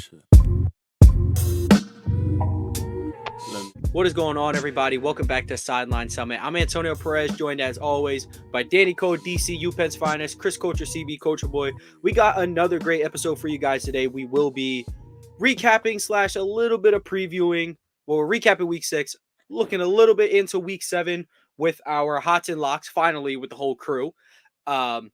Shit. What is going on, everybody? Welcome back to Sideline Summit. I'm Antonio Perez, joined as always by Danny Code, DC, UPenn's finest, Chris Coacher, CB Coacher Boy. We got another great episode for you guys today. We will be recapping / a little bit of previewing. Well, we're recapping week 6, looking a little bit into week 7 with our hots and locks, finally, with the whole crew. And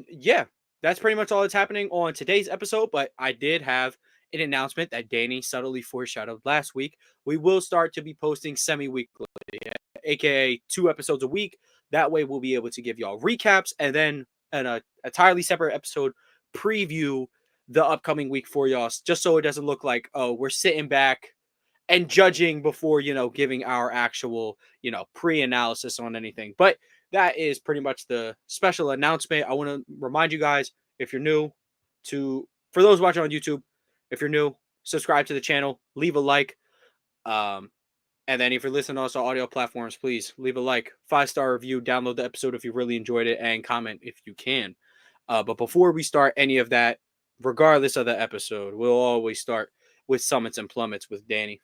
yeah, that's pretty much all that's happening on today's episode. But I did have an announcement that Danny subtly foreshadowed last week. We will start to be posting semi-weekly, aka 2 episodes a week. That way we'll be able to give y'all recaps and then an entirely separate episode preview the upcoming week for y'all, just so it doesn't look like, oh, we're sitting back and judging before, giving our actual, pre-analysis on anything. But that is pretty much the special announcement. I want to remind you guys, if you're new, for those watching on YouTube, if you're new, subscribe to the channel, leave a like. And then if you're listening to us on audio platforms, please leave a like, 5-star review, download the episode if you really enjoyed it, and comment if you can. But before we start any of that, regardless of the episode, we'll always start with Summits and Plummets with Danny.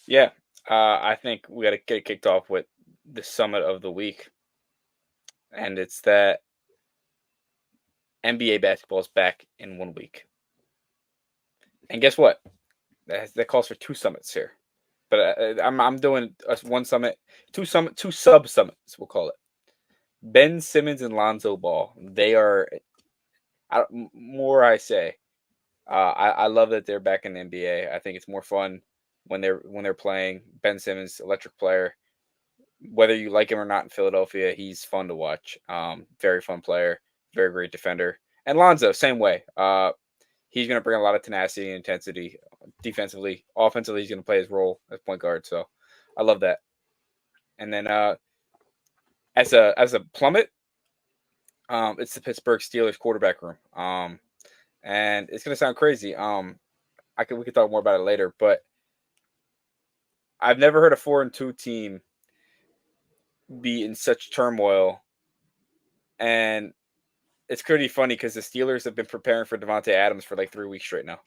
Yeah, I think we got to get kicked off with the summit of the week. And it's that NBA basketball is back in 1 week. And guess what? That calls for 2 summits here. But I'm doing one summit, two sub summits, we'll call it. Ben Simmons and Lonzo Ball. They are, I love that they're back in the NBA. I think it's more fun when they're playing. Ben Simmons, electric player. Whether you like him or not in Philadelphia, he's fun to watch. Very fun player, very great defender. And Lonzo, same way. He's going to bring a lot of tenacity and intensity defensively. Offensively, he's going to play his role as point guard. So I love that. And then as a plummet, it's the Pittsburgh Steelers quarterback room. And it's going to sound crazy. We could talk more about it later, but I've never heard a 4-2 team be in such turmoil. And it's pretty funny because the Steelers have been preparing for Davante Adams for like 3 weeks straight now.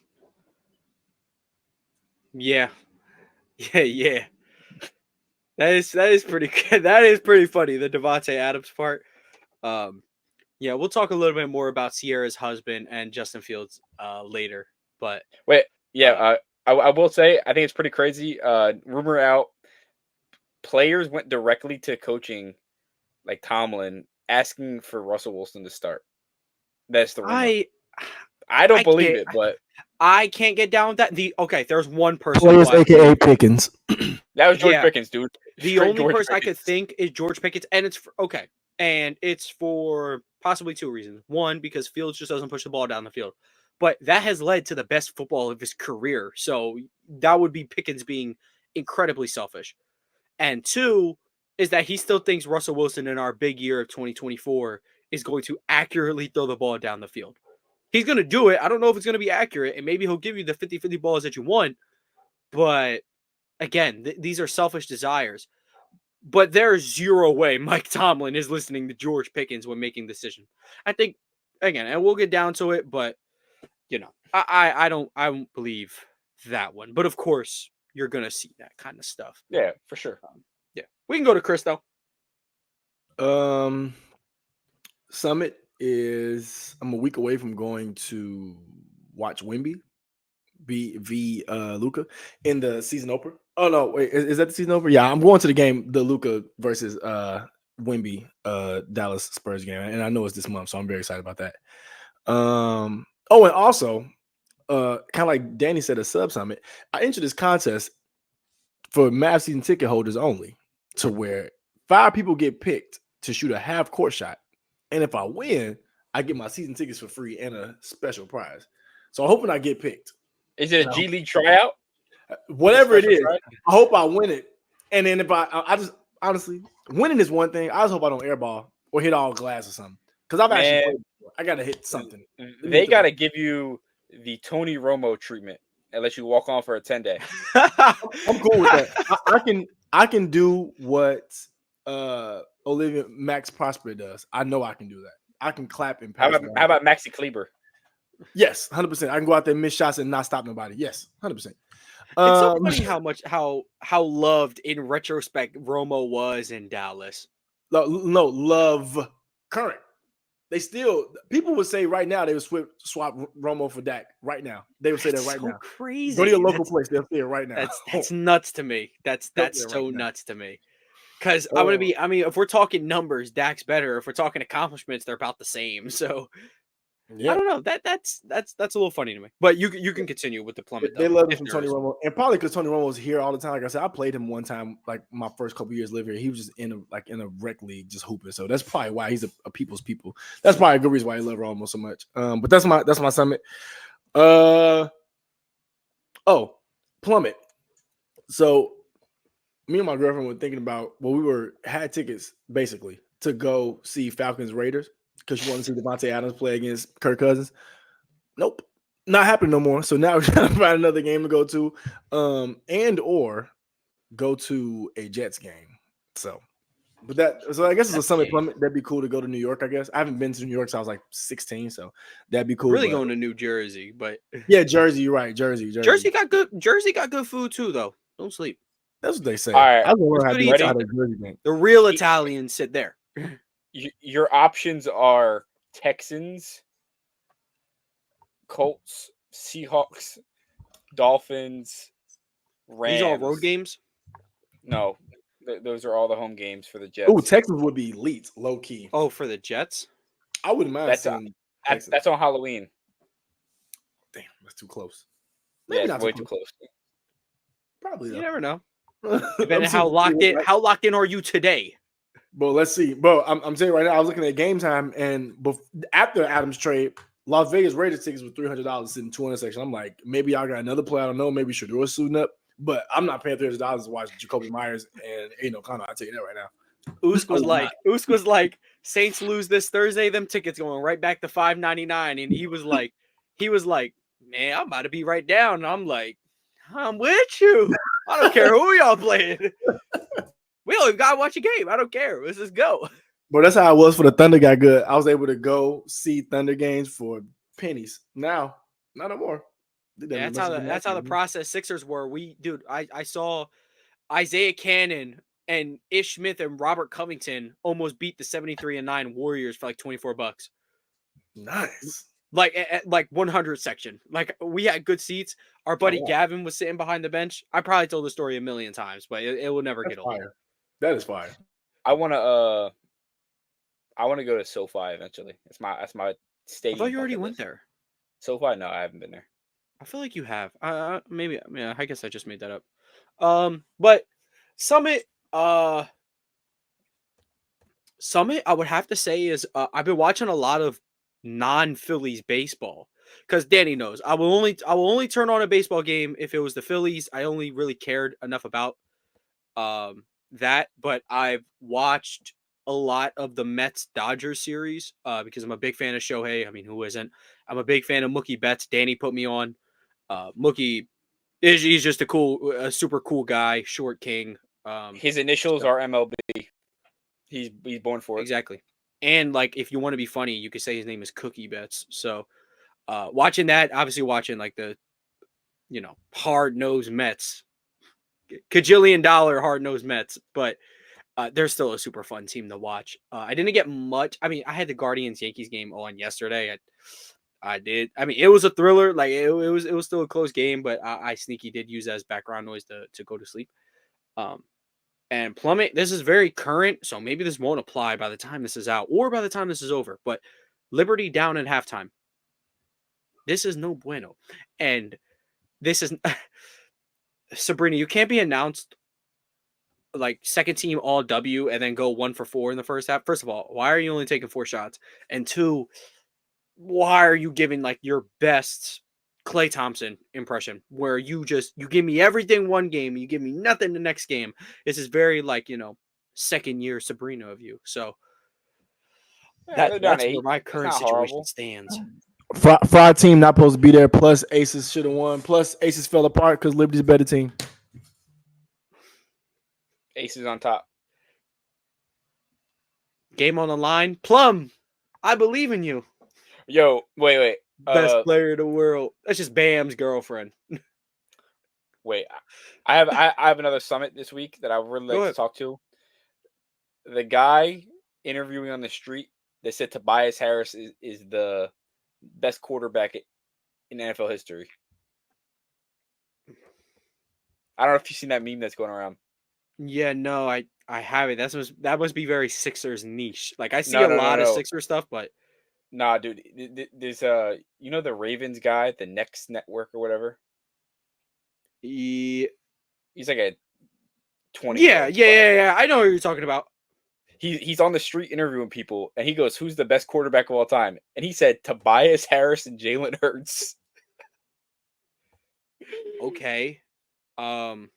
Yeah. That is pretty good. That is pretty funny, the Davante Adams part. Yeah, we'll talk a little bit more about Sierra's husband and Justin Fields later. But wait, yeah, I will say I think it's pretty crazy. Rumor out, players went directly to coaching, like Tomlin, asking for Russell Wilson to start. That's the rumor. I don't believe it, but I can't get down with that. There's one person. Players, aka Pickens. That was George Pickens, dude. The only person I could think is George Pickens, and it's for possibly 2 reasons. One, because Fields just doesn't push the ball down the field, but that has led to the best football of his career. So that would be Pickens being incredibly selfish. And 2 is that he still thinks Russell Wilson in our big year of 2024 is going to accurately throw the ball down the field. He's going to do it. I don't know if it's going to be accurate, and maybe he'll give you the 50-50 balls that you want. But again, these are selfish desires. But there's zero way Mike Tomlin is listening to George Pickens when making decisions. I think, again, and we'll get down to it, but I don't believe that one. But of course, you're gonna see that kind of stuff. Yeah, for sure. Yeah, we can go to Chris though. Summit is I'm a week away from going to watch Wemby v Luka in the season opener. Oh no, wait, is that the season opener? Yeah, I'm going to the game, the Luka versus Wemby Dallas Spurs game, and I know it's this month, so I'm very excited about that. And also, kind of like Danny said, a sub summit. I entered this contest for Mavs season ticket holders only, to where 5 people get picked to shoot a half court shot, and if I win, I get my season tickets for free and a special prize. So I'm hoping I get picked. Is it a G League tryout? Whatever it is, I hope I win it. And then if I just honestly, winning is one thing. I just hope I don't airball or hit all glass or something. Because I've actually played before. I gotta hit something. They gotta give you the Tony Romo treatment and let you walk on for a 10-day. I'm cool with that. I can do what Max Prosper does. I know I can do that. I can clap and pass. How about Maxi Kleber? Yes, 100%. I can go out there and miss shots and not stop nobody. Yes, 100%. It's so funny how loved in retrospect Romo was in Dallas. No, love current. They still people would say right now they would swap Romo for Dak right now. They would say that That's right so now. crazy. Go to your local place. They'll say it right now. That's nuts to me. That's They'll say it so right now. nuts to me. Because I'm gonna be. I mean, if we're talking numbers, Dak's better. If we're talking accomplishments, they're about the same. So Yeah. I don't know. That's a little funny to me. But you can continue with the plummet They though. love him if from there Tony is. Romo, and probably because Tony Romo's here all the time. Like I said, I played him one time, like my first couple years living here. He was just in a rec league, just hooping. So that's probably why he's a people's people. That's probably a good reason why he love Romo so much. But that's my summit. Plummet. So me and my girlfriend were thinking about we had tickets basically to go see Falcons Raiders because she wanted to see Devontae Adams play against Kirk Cousins. Nope, not happening no more. So now we're trying to find another game to go to, and or go to a Jets game. So I guess it's a Summit Plummet. That'd be cool to go to New York. I guess I haven't been to New York since I was like 16, so that'd be cool. Really going to New Jersey, but yeah, Jersey. You're right, Jersey. Jersey got good food too, though. Don't sleep. That's what they say. All right. I don't know how to Ready? how to Jersey game. The real Italians sit there. Your options are Texans, Colts, Seahawks, Dolphins, Rams. These are all road games? No, those are all the home games for the Jets. Oh, Texas would be elite, low key. Oh, for the Jets? I wouldn't mind seeing Texas. That's on Halloween. Damn, that's too close. Maybe not way too close. Probably. You never know. Depending how locked in are you today? Bro, let's see. Bro, I'm saying right now, I was looking at game time, and after Adams trade, Las Vegas Raiders tickets were $300 sitting 200 section. I'm like, maybe y'all got another player. I don't know. Maybe Shadour's suiting up, but I'm not paying $300 to watch Jacoby Myers and Aiden O'Connell. I'll tell you that right now. Usk was like, Saints lose this Thursday. Them tickets going right back to $5.99, and he was like, man, I'm about to be right down. And I'm like, I'm with you. I don't care who y'all playing. We don't even gotta watch a game. I don't care. Let's just go. But that's how it was for the Thunder got good. I was able to go see Thunder games for pennies. Now, not no more. Yeah, that's how the process Sixers were. I saw Isaiah Cannon and Ish Smith and Robert Covington almost beat the 73-9 Warriors for like $24. Nice. Like 100 section. Like we had good seats. Our buddy Gavin was sitting behind the bench. I probably told the story a million times, but it will never get old. That is fire. I want to go to SoFi eventually. That's my stadium. I thought you already went there. SoFi? No, I haven't been there. I feel like you have. Maybe. Yeah, I guess I just made that up. But Summit. Summit. I would have to say is I've been watching a lot of non-Phillies baseball because Danny knows I will only turn on a baseball game if it was the Phillies. I only really cared enough about that, but I've watched a lot of the Mets Dodgers series because I'm a big fan of Shohei. I mean, who isn't? I'm a big fan of Mookie Betts. Danny put me on. Mookie he's just a super cool guy, short king. His initials are MLB. He's born for it. Exactly. And like if you want to be funny, you could say his name is Cookie Betts. So watching that, obviously watching like the hard-nosed Mets. Cajillion dollar hard-nosed Mets, but they're still a super fun team to watch. I didn't get much. I mean, I had the Guardians-Yankees game on yesterday. I did. I mean, it was a thriller. Like it was still a close game, but I sneaky did use that as background noise to go to sleep. And Plummet, this is very current, so maybe this won't apply by the time this is out or by the time this is over. But Liberty down at halftime. This is no bueno, and this is. Sabrina, you can't be announced like second team all W and then go 1 for 4 in the first half. First of all, why are you only taking 4 shots? And 2, why are you giving like your best Klay Thompson impression where you give me everything one game, you give me nothing the next game? This is very like, second year Sabrina of you. So that's where my current situation stands. Fried team not supposed to be there. Plus Aces should have won. Plus Aces fell apart because Liberty's a better team. Aces on top. Game on the line. Plum, I believe in you. Yo, wait. Best Uh, player in the world. That's just Bam's girlfriend. wait, I have another summit this week that I would really Go like to ahead. talk to. The guy interviewing on the street that said Tobias Harris is the best quarterback in NFL history. I don't know if you've seen that meme that's going around. Yeah, no, I haven't. That must be very Sixers niche. Like I see No, a no, no, lot of no. Sixer stuff, but Nah, dude. There's you know the Ravens guy, the Next Network or whatever. yeah, He's like a yeah, 20-year-old. yeah, yeah, yeah. I know what you're talking about. He's on the street interviewing people, and he goes, "Who's the best quarterback of all time?" And he said Tobias Harris and Jalen Hurts. Okay. On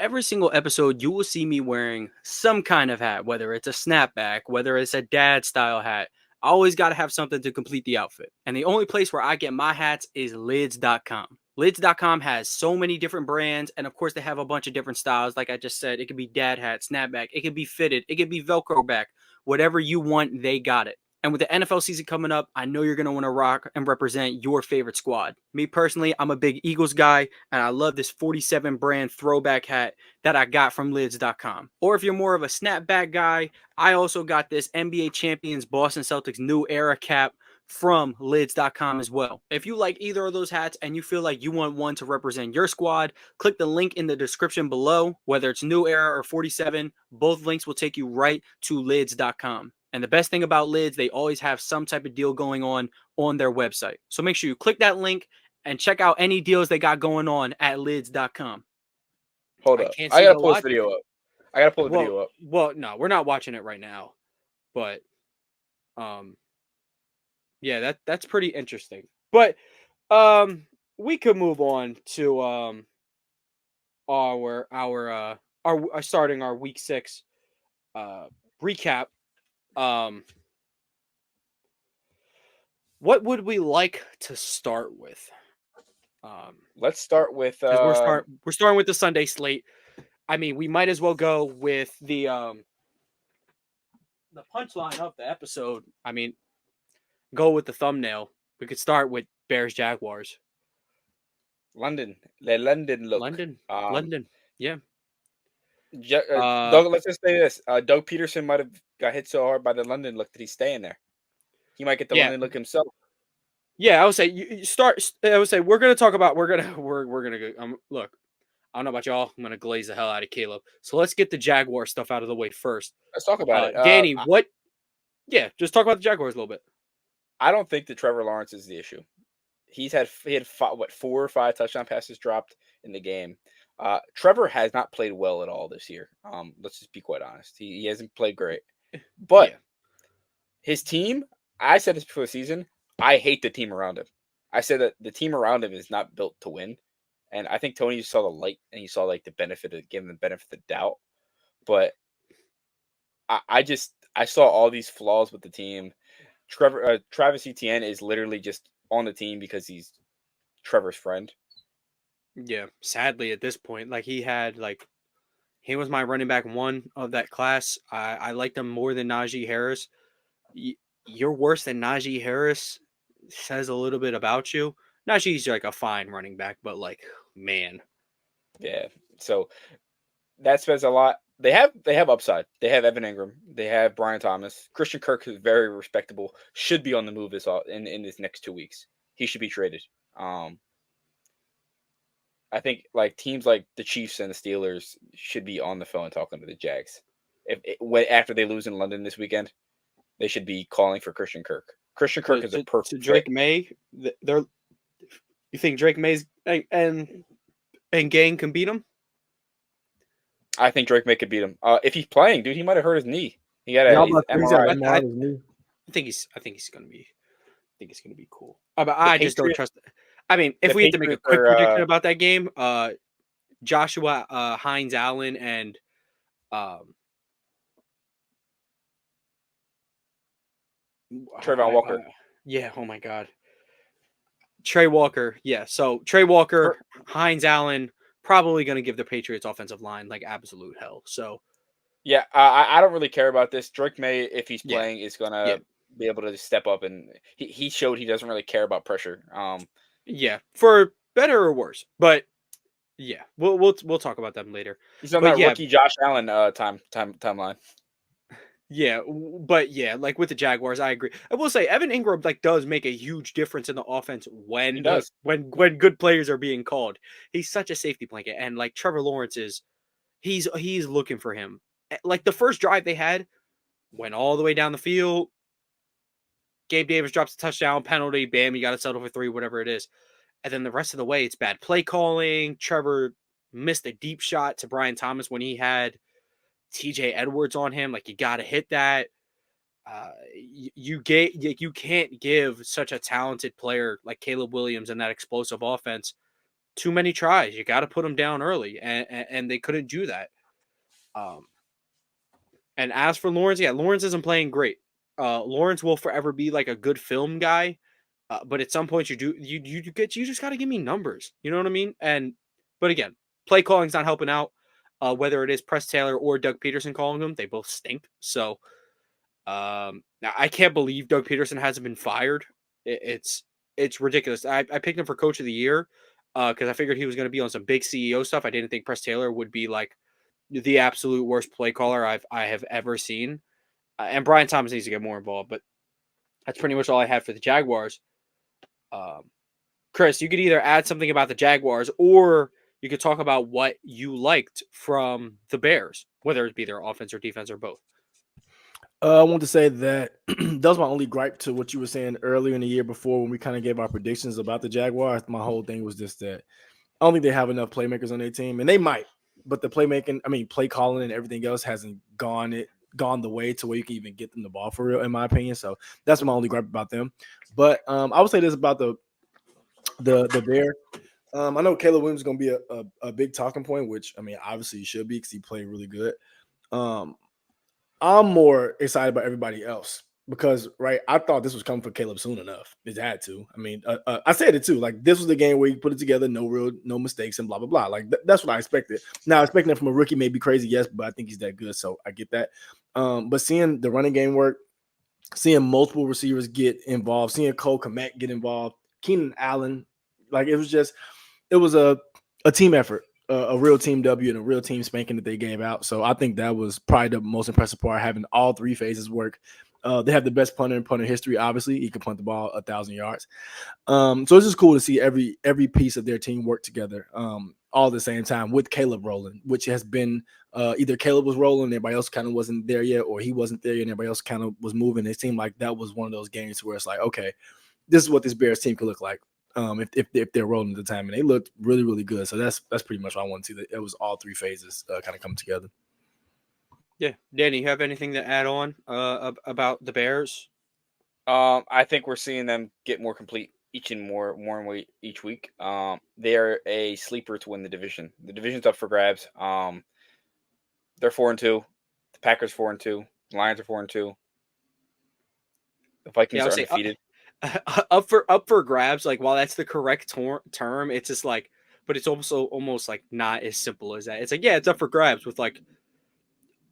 every single episode, you will see me wearing some kind of hat, whether it's a snapback, whether it's a dad style hat. I always got to have something to complete the outfit. And the only place where I get my hats is lids.com. Lids.com has so many different brands, and of course, they have a bunch of different styles. Like I just said, it could be dad hat, snapback, it could be fitted, it could be Velcro back. Whatever you want, they got it. And with the NFL season coming up, I know you're going to want to rock and represent your favorite squad. Me personally, I'm a big Eagles guy, and I love this 47 brand throwback hat that I got from lids.com. Or if you're more of a snapback guy, I also got this NBA champions Boston Celtics new era cap from lids.com as well. If you like either of those hats and you feel like you want one to represent your squad, click the link in the description below. Whether it's new era or 47, both links will take you right to lids.com. And the best thing about Lids, they always have some type of deal going on their website. So make sure you click that link and check out any deals they got going on at lids.com. Hold I up, can't I see gotta the pull this logic. video up. I gotta pull the Well, video up. well, no, we're not watching it right now. But yeah, that's pretty interesting. But we could move on to our starting our week 6 recap. What would we like to start with? Let's start with Because we're starting with the Sunday slate. I mean, we might as well go with the punchline of the episode. I mean, go with the thumbnail. We could start with Bears Jaguars. London. The London look. London. Yeah. Doug, let's just say this: Doug Peterson might have got hit so hard by the London look that he's staying there. He might get the Yeah. London look himself. Yeah, I would say you start. I would say we're gonna talk about we're gonna go. Look, I don't know about y'all. I'm gonna glaze the hell out of Caleb. So let's get the Jaguar stuff out of the way first. Let's talk about it. Danny, what? Yeah, just talk about the Jaguars a little bit. I don't think that Trevor Lawrence is the issue. He had 4 or 5 touchdown passes dropped in the game. Trevor has not played well at all this year. Let's just be quite honest. He hasn't played great. But Yeah. his team, I said this before the season, I hate the team around him. I said that the team around him is not built to win. And I think Tony saw the light and he saw like the benefit of giving the benefit of the doubt. But I saw all these flaws with the team. Travis Etienne is literally just on the team because he's Trevor's friend. Yeah. Sadly, at this point, like he was my running back 1 of that class. I liked him more than Najee Harris. You're worse than Najee Harris says a little bit about you. Najee's like a fine running back, but like, man. Yeah. So that says a lot. They have upside. They have Evan Ingram. They have Brian Thomas. Christian Kirk is very respectable. Should be on the move in this next 2 weeks. He should be traded. I think like teams like the Chiefs and the Steelers should be on the phone talking to the Jags. After they lose in London this weekend, they should be calling for Christian Kirk. Christian Kirk is a perfect to Drake fit. May. You think Drake May's and gang can beat him? I think Drake May could beat him. If he's playing, dude, he might have hurt his knee. He got a MRI. I think he's gonna be. I think it's gonna be cool. But I just don't trust. I mean, if we had to make a quick prediction about that game, Joshua Hines Allen and Trayvon Walker. Yeah. Oh my God. Trey Walker. Yeah. So Trey Walker, Hines Allen, probably going to give the Patriots offensive line like absolute hell. So yeah, I don't really care about this. Drake May, if he's playing, is gonna be able to step up, and he showed he doesn't really care about pressure. Yeah, for better or worse, but yeah, we'll talk about them later. He's on But that yeah, rookie Josh Allen timeline. yeah, but yeah, like with the Jaguars, I agree. I will say Evan Ingram like does make a huge difference in the offense He when does. when good players are being called. He's such a safety blanket, and like Trevor Lawrence is, he's looking for him. Like the first drive they had went all the way down the field. Gabe Davis drops a touchdown, penalty, bam, you got to settle for 3, whatever it is. And then the rest of the way, it's bad play calling. Trevor missed a deep shot to Brian Thomas when he had TJ Edwards on him. Like, you got to hit that. You can't give such a talented player like Caleb Williams and that explosive offense too many tries. You got to put them down early, and they couldn't do that. And as for Lawrence, yeah, Lawrence isn't playing great. Lawrence will forever be like a good film guy, but at some point you just got to give me numbers. You know what I mean? But again, play calling's not helping out. Whether it is Press Taylor or Doug Peterson calling them, they both stink. So now I can't believe Doug Peterson hasn't been fired. It's ridiculous. I picked him for Coach of the Year because I figured he was going to be on some big CEO stuff. I didn't think Press Taylor would be like the absolute worst play caller I have ever seen. And Brian Thomas needs to get more involved, but that's pretty much all I had for the Jaguars. Chris, you could either add something about the Jaguars or you could talk about what you liked from the Bears, whether it be their offense or defense or both. I want to say that that was my only gripe to what you were saying earlier in the year before when we kind of gave our predictions about the Jaguars. My whole thing was just that I don't think they have enough playmakers on their team, and they might, but the play calling and everything else hasn't gone the way to where you can even get them the ball for real, in my opinion. So that's my only gripe about them. But I would say this about the Bear. I know Caleb Williams is going to be a big talking point, which I mean obviously he should be because he played really good. I'm more excited about everybody else because, right, I thought this was coming for Caleb soon enough. It had to. I mean, I said it too. Like, this was the game where he put it together, no mistakes, and blah, blah, blah. Like, that's what I expected. Now, expecting that from a rookie may be crazy, yes, but I think he's that good, so I get that. But seeing the running game work, seeing multiple receivers get involved, seeing Cole Kmet get involved, Keenan Allen, like, it was a team effort. A real team W and a real team spanking that they gave out. So I think that was probably the most impressive part, having all 3 phases work. They have the best punter in punter history, obviously. He can punt the ball 1,000 yards. So it's just cool to see every piece of their team work together all at the same time with Caleb rolling, which has been either Caleb was rolling and everybody else kind of wasn't there yet, or he wasn't there yet and everybody else kind of was moving. It seemed like that was one of those games where it's like, okay, this is what this Bears team could look like. If they're rolling at the time, and they looked really, really good. So that's pretty much what I want to see. That it was all 3 phases kind of come together. Yeah, Danny, you have anything to add on about the Bears? I think we're seeing them get more complete more each week. They are a sleeper to win the division. The division's up for grabs. They're 4-2. The Packers 4-2. The Lions are 4-2. The Vikings are undefeated. Up for grabs. Like, while that's the correct term, it's just like, but it's also almost like not as simple as that. It's like, yeah, it's up for grabs with like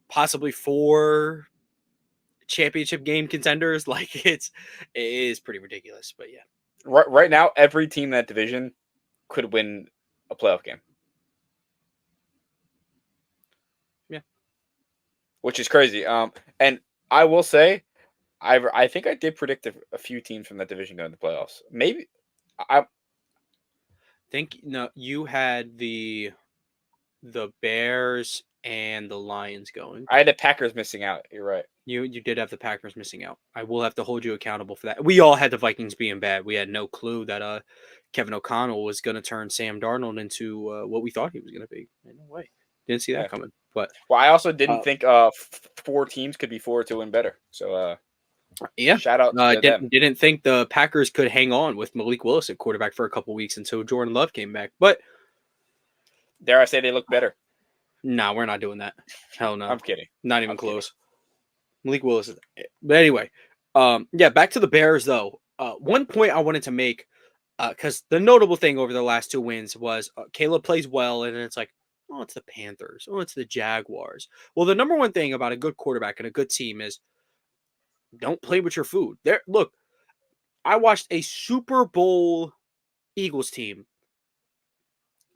possibly 4 championship game contenders. Like, it is pretty ridiculous. But yeah, Right now, every team in that division could win a playoff game. Yeah, which is crazy. And I will say, I think I did predict a few teams from that division going to the playoffs. Maybe I think no, you had the Bears and the Lions going. had the Packers missing out. You're right. You did have the Packers missing out. I will have to hold you accountable for that. We all had the Vikings being bad. We had no clue that Kevin O'Connell was going to turn Sam Darnold into what we thought he was going to be. No way. Didn't see that coming. But well, I also didn't think 4 teams could be 4-2 and better. So yeah, shout out to them. Didn't think the Packers could hang on with Malik Willis at quarterback for a couple weeks until Jordan Love came back. But dare I say they look better? No, we're not doing that. Hell no. I'm kidding. Not even close. Malik Willis is. But anyway, yeah, back to the Bears though. One point I wanted to make, because the notable thing over the last 2 wins was Caleb plays well, and it's like, oh, it's the Panthers, oh, it's the Jaguars. Well, the number one thing about a good quarterback and a good team is don't play with your food. There, look, I watched a Super Bowl Eagles team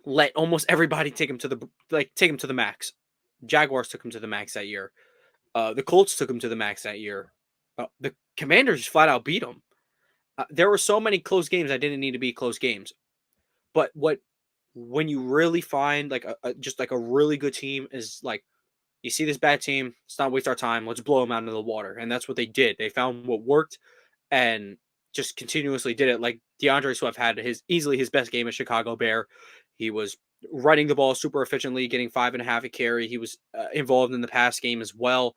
let almost everybody take him to the max. Jaguars took him to the max that year. The Colts took him to the max that year. The Commanders flat out beat them. There were so many close games that didn't need to be close games. But when you really find like just like a really good team is like, you see this bad team, let's not waste our time. Let's blow them out into the water. And that's what they did. They found what worked and just continuously did it. Like DeAndre Swift had easily his best game as Chicago Bear. He was running the ball super efficiently, getting 5.5 a carry. He was involved in the pass game as well.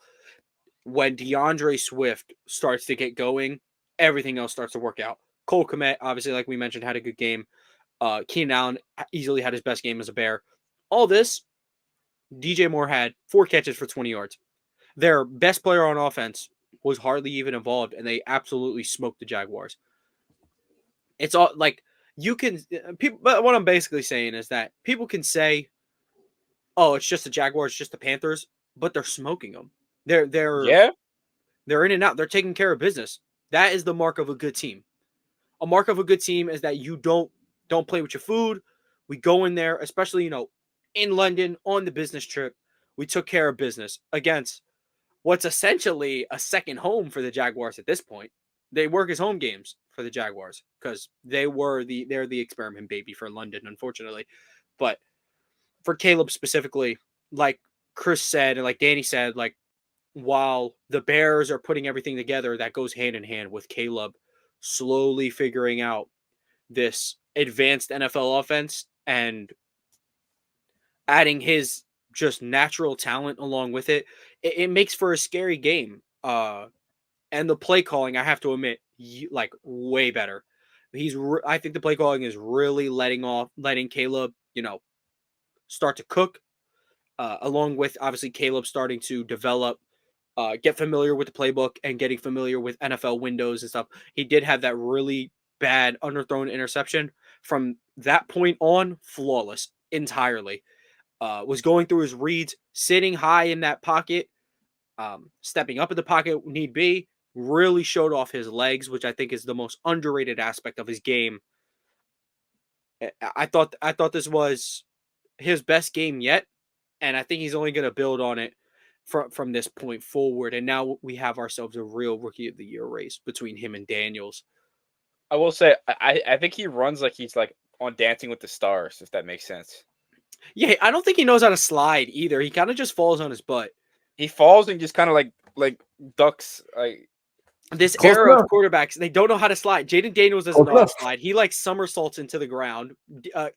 When DeAndre Swift starts to get going, everything else starts to work out. Cole Kmet, obviously, like we mentioned, had a good game. Keenan Allen easily had his best game as a Bear. All this, DJ Moore had 4 catches for 20 yards. Their best player on offense was hardly even involved, and they absolutely smoked the Jaguars. It's all like you can people. But what I'm basically saying is that people can say, "Oh, it's just the Jaguars, it's just the Panthers," but they're smoking them. They're in and out. They're taking care of business. That is the mark of a good team. A mark of a good team is that you don't play with your food. We go in there, especially in London on the business trip. We took care of business against what's essentially a second home for the Jaguars at this point. They work as home games for the Jaguars because they're the experiment baby for London, unfortunately. But for Caleb specifically, like Chris said and like Danny said, like while the Bears are putting everything together, that goes hand in hand with Caleb slowly figuring out this advanced NFL offense and adding his just natural talent along with it. It makes for a scary game. And the play calling, I have to admit, like way better. I think the play calling is really letting Caleb, start to cook. Along with obviously Caleb starting to develop, get familiar with the playbook and getting familiar with NFL windows and stuff. He did have that really bad underthrown interception. From that point on, flawless entirely. Was going through his reads, sitting high in that pocket, stepping up in the pocket need be, really showed off his legs, which I think is the most underrated aspect of his game. I thought this was his best game yet, and I think he's only going to build on it from this point forward. And now we have ourselves a real Rookie of the Year race between him and Daniels. I will say, I think he runs like he's like on Dancing with the Stars, if that makes sense. Yeah, I don't think he knows how to slide either. He kind of just falls on his butt. He falls and just kind of like ducks. Like this era of quarterbacks, they don't know how to slide. Jaden Daniels doesn't know how to slide. He like somersaults into the ground.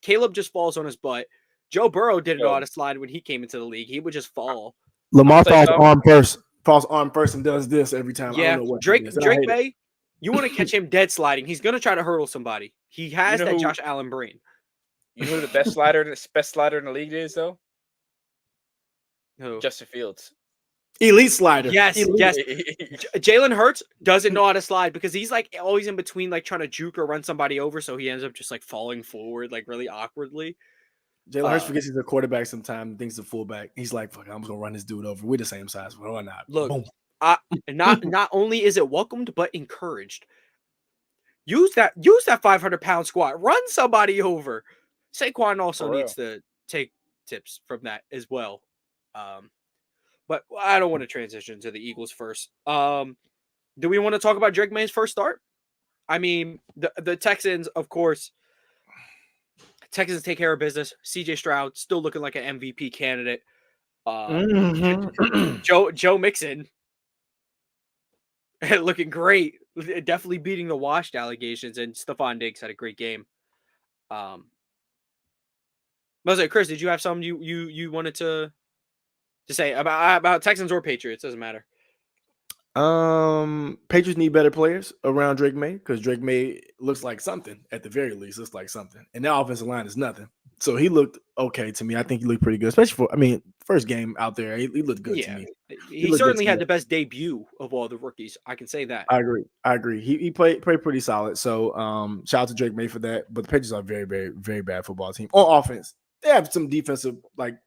Caleb just falls on his butt. Joe Burrow didn't know how to slide when he came into the league. He would just fall. Lamar falls arm first and does this every time. Yeah, I don't know what Drake May, you want to catch him dead sliding. He's going to try to hurdle somebody. He has that Josh Allen brain. You know who the best slider in the league is, though? Who? Justin Fields. Elite slider. Yes. Jalen Hurts doesn't know how to slide because he's like always in between, like trying to juke or run somebody over, so he ends up just like falling forward, like really awkwardly. Jalen Hurts forgets he's a quarterback sometimes, thinks he's a fullback. He's like, fuck, I'm just gonna run this dude over. We're the same size. Why not? Look, not only is it welcomed, but encouraged. Use that 500-pound squat. Run somebody over. Saquon also needs to take tips from that as well. But I don't want to transition to the Eagles first. Do we want to talk about Drake May's first start? I mean, the Texans, of course. Texans take care of business. CJ Stroud still looking like an MVP candidate. Joe Mixon looking great. Definitely beating the washed allegations. And Stephon Diggs had a great game. I was like, Chris, did you have something you wanted to say about Texans or Patriots? Doesn't matter. Patriots need better players around Drake May because Drake May looks like something at the very least. Looks like something, and that offensive line is nothing. So he looked okay to me. I think he looked pretty good, especially for first game out there. He looked good to me. He certainly had the best debut of all the rookies. I can say that. I agree. He played pretty solid. So shout out to Drake May for that. But the Patriots are a very, very, very bad football team on offense. They have some defensive like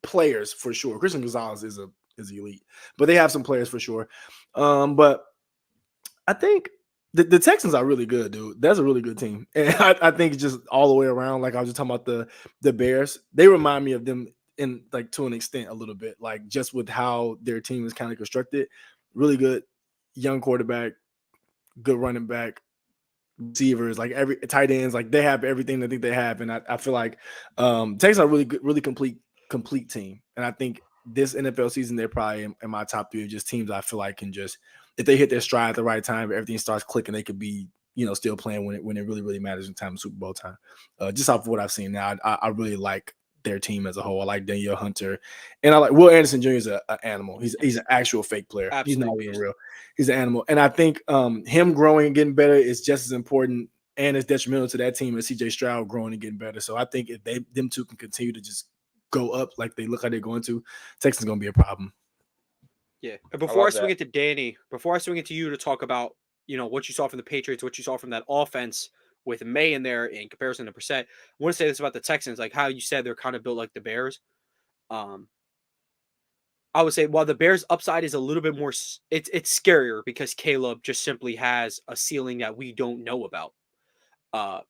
players for sure. Christian Gonzalez is a is elite. But they have some players for sure. But I think the Texans are really good, dude. That's a really good team, and I think just all the way around. Like I was just talking about the Bears, they remind me of them in like to an extent a little bit, like just with how their team is kind of constructed. Really good young quarterback, good running back, receivers, like every tight ends, like they have everything I think they have, and I feel like Texans are really good, really complete team, and I think this NFL season they're probably in my top three of just teams I feel like can just if they hit their stride at the right time, everything starts clicking, they could be still playing when it really matters in time of Super Bowl time. Just off of what I've seen now, I really like their team as a whole. I like Danielle Hunter, and I like Will Anderson Jr. is an animal. He's an actual fake player. He's not Absolute even beast. real. He's an animal, and I think him growing and getting better is just as important and as detrimental to that team as CJ Stroud growing and getting better. So I think if them two can continue to just go up like they look like they're going to, Texas is going to be a problem. Yeah. And I before I love swing that. it to Danny, before I swing it to you to talk about, what you saw from the Patriots, what you saw from that offense with May in there in comparison to Brissett, I want to say this about the Texans, like how you said they're kind of built like the Bears. Um, I would say while the Bears' upside is a little bit more, it's scarier because Caleb just simply has a ceiling that we don't know about. Uh,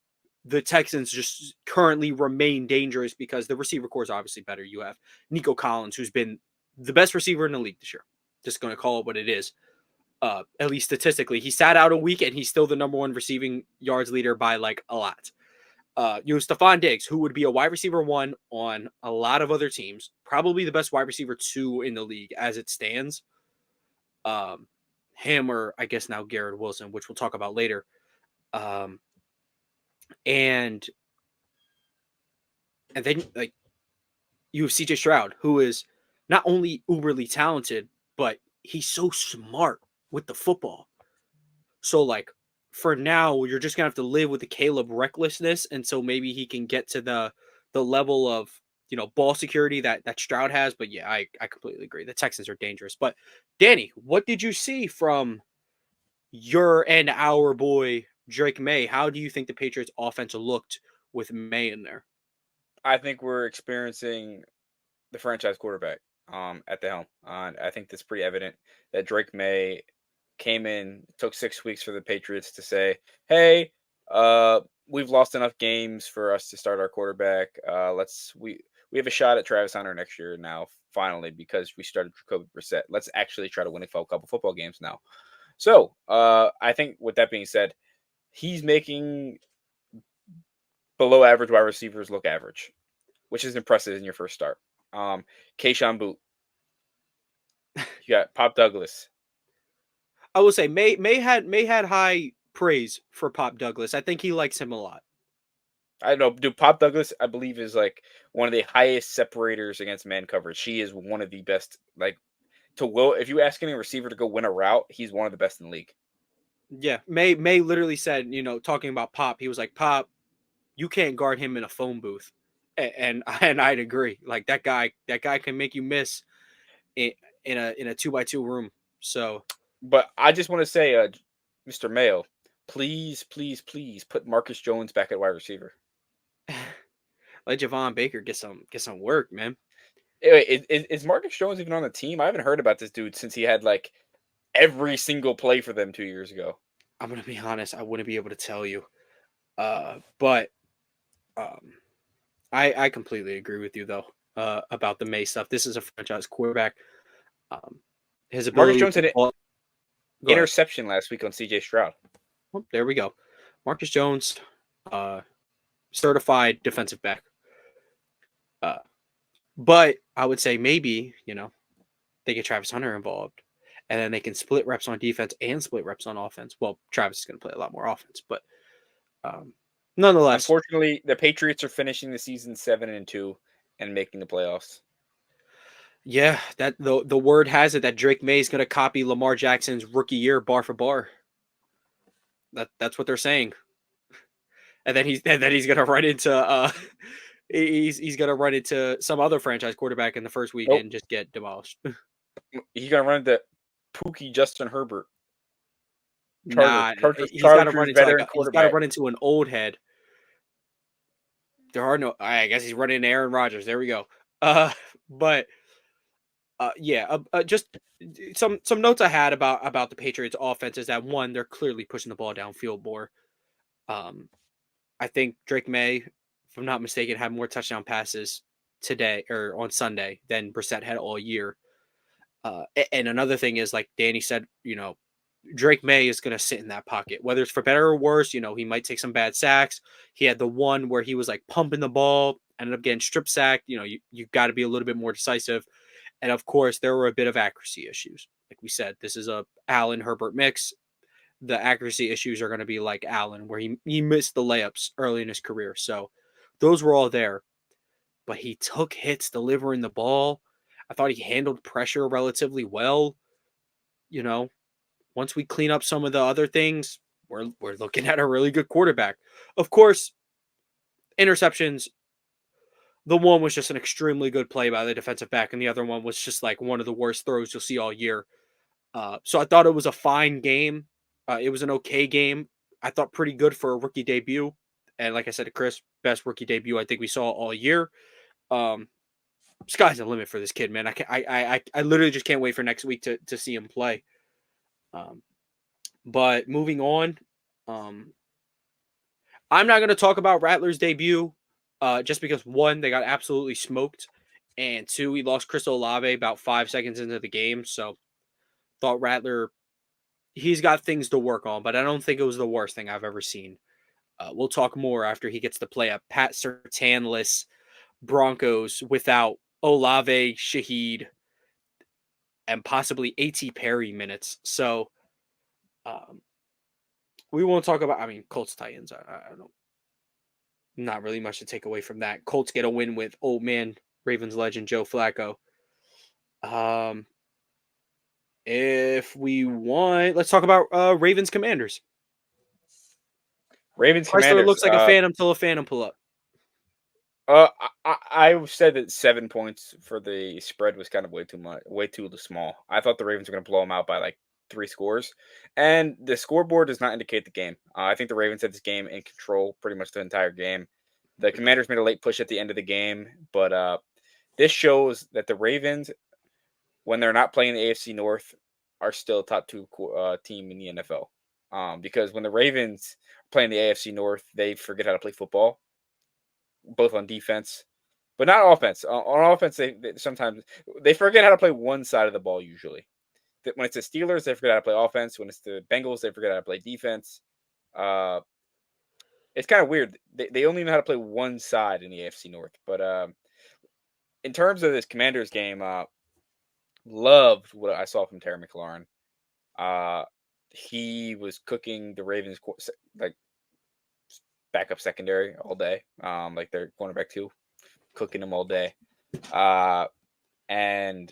the Texans just currently remain dangerous because the receiver core is obviously better. You have Nico Collins, who's been the best receiver in the league this year. Just going to call it what it is. At least statistically, he sat out a week and he's still the number one receiving yards leader by like a lot. Stephon Diggs, who would be a wide receiver one on a lot of other teams, probably the best wide receiver two in the league as it stands. Him or I guess now Garrett Wilson, which we'll talk about later. Um, and then like you have CJ Stroud, who is not only uberly talented, but he's so smart with the football. So like for now, you're just gonna have to live with the Caleb recklessness, and so maybe he can get to the level of ball security that Stroud has. But yeah, I completely agree. The Texans are dangerous. But Danny, what did you see from your and our boy Drake May? How do you think the Patriots offense looked with May in there? I think we're experiencing the franchise quarterback at the helm. I think that's pretty evident that Drake May came in, took 6 weeks for the Patriots to say, "Hey, we've lost enough games for us to start our quarterback. We have a shot at Travis Hunter next year now, finally, because we started Jacoby Brissett. Let's actually try to win a couple football games now." So I think with that being said, he's making below average wide receivers look average, which is impressive in your first start. Keyshawn Boot. You got Pop Douglas. I will say May had high praise for Pop Douglas. I think he likes him a lot. I don't know, dude. Pop Douglas, I believe, is like one of the highest separators against man coverage. She is one of the best. Like if you ask any receiver to go win a route, he's one of the best in the league. Yeah, May literally said, talking about Pop, he was like, Pop, you can't guard him in a phone booth, and I'd agree. Like that guy can make you miss in a 2x2 room. So, But I just want to say, Mr. Mayo, please, please, please put Marcus Jones back at wide receiver. let Javon Baker get some work, man. Wait, is Marcus Jones even on the team? I haven't heard about this dude since he had like every single play for them 2 years ago. I'm gonna be honest, I wouldn't be able to tell you. But I completely agree with you though about the May stuff. This is a franchise quarterback. Um, his Marcus ability Jones to had an ball. Go ahead. interception last week on CJ Stroud. Well, there we go. Marcus Jones, uh, certified defensive back. Uh, but I would say maybe they get Travis Hunter involved, and then they can split reps on defense and split reps on offense. Well, Travis is going to play a lot more offense, but nonetheless, Unfortunately, the Patriots are finishing the season 7-2 and making the playoffs. yeah, that the word has it that Drake May is going to copy Lamar Jackson's rookie year bar for bar. That's what they're saying, and then he's going to run into he's going to run into some other franchise quarterback in the first week Nope. and just get demolished. He's gonna run into Pookie Justin Herbert. He's got to run into an old head. There are no. I guess he's running into Aaron Rodgers. There we go. But Just some notes I had about the Patriots offense is that one, they're clearly pushing the ball downfield more. I think Drake May, if I'm not mistaken, had more touchdown passes today or on Sunday than Brissett had all year. And another thing is, like Danny said, Drake May is going to sit in that pocket, whether it's for better or worse. He might take some bad sacks. He had the one where he was like pumping the ball, ended up getting strip sacked. You got to be a little bit more decisive. And of course, there were a bit of accuracy issues. Like we said, this is a Allen Herbert mix. The accuracy issues are going to be like Allen, where he missed the layups early in his career. So those were all there. But he took hits delivering the ball. I thought he handled pressure relatively well. Once we clean up some of the other things, we're looking at a really good quarterback. Of course, interceptions. The one was just an extremely good play by the defensive back, and the other one was just like one of the worst throws you'll see all year. So I thought it was a fine game. It was an okay game. I thought pretty good for a rookie debut. And like I said to Chris, best rookie debut I think we saw all year. Sky's the limit for this kid, man. I literally just can't wait for next week to see him play. But moving on, I'm not going to talk about Rattler's debut just because, one, they got absolutely smoked, and two, we lost Chris Olave about 5 seconds into the game. So thought Rattler, he's got things to work on, but I don't think it was the worst thing I've ever seen. We'll talk more after he gets to play a Pat Surtain-less Broncos without Olave, Shaheed, and possibly A.T. Perry minutes. So we won't talk about, Colts Titans. I don't, not really much to take away from that. Colts get a win with old man Ravens legend Joe Flacco. If we want, let's talk about Ravens Commanders. Ravens Chrysler Commanders looks like a phantom till a phantom pull up. I said that 7 points for the spread was kind of way too much, way too small. I thought the Ravens were going to blow them out by like 3 scores, and the scoreboard does not indicate the game. I think the Ravens had this game in control pretty much the entire game. The Commanders made a late push at the end of the game, but this shows that the Ravens, when they're not playing the AFC North, are still a top 2 team in the NFL. Because when the Ravens are playing the AFC North, they forget how to play football, both on defense, but not offense. On offense, they sometimes they forget how to play one side of the ball. Usually, when it's the Steelers, they forget how to play offense. When it's the Bengals, they forget how to play defense. It's kind of weird. They only know how to play one side in the AFC North. But in terms of this Commanders game, loved what I saw from Terry McLaurin. He was cooking the Ravens like backup secondary all day, like their cornerback too, cooking them all day. And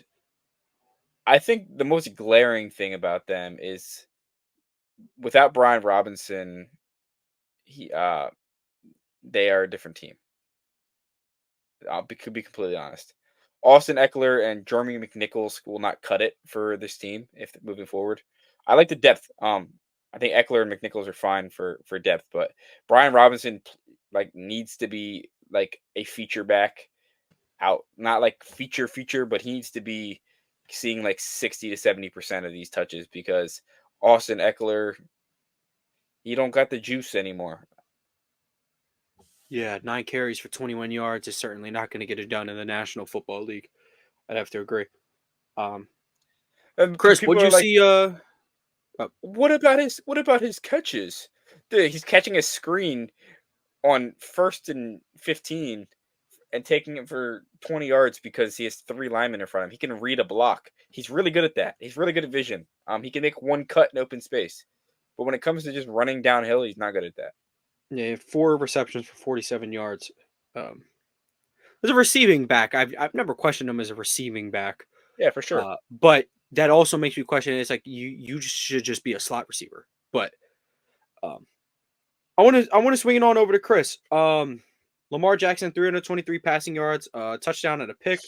I think the most glaring thing about them is without Brian Robinson, they are a different team. Could be completely honest. Austin Eckler and Jeremy McNichols will not cut it for this team if moving forward. I like the depth. I think Eckler and McNichols are fine for depth, but Brian Robinson needs to be like a feature back out, not like feature, but he needs to be seeing like 60 to 70% of these touches because Austin Eckler, he don't got the juice anymore. Yeah, 9 carries for 21 yards is certainly not going to get it done in the National Football League. I'd have to agree. Chris, what'd you see? What about his catches? Dude, he's catching a screen on 1st and 15 and taking it for 20 yards because he has 3 linemen in front of him. He can read a block. He's really good at that. He's really good at vision. He can make one cut in open space. But when it comes to just running downhill, he's not good at that. Yeah, 4 receptions for 47 yards. As a receiving back, I've never questioned him as a receiving back. Yeah, for sure. But that also makes me question. It's like you should just be a slot receiver. But I want to swing it on over to Chris. Lamar Jackson 323 passing yards, touchdown and a pick.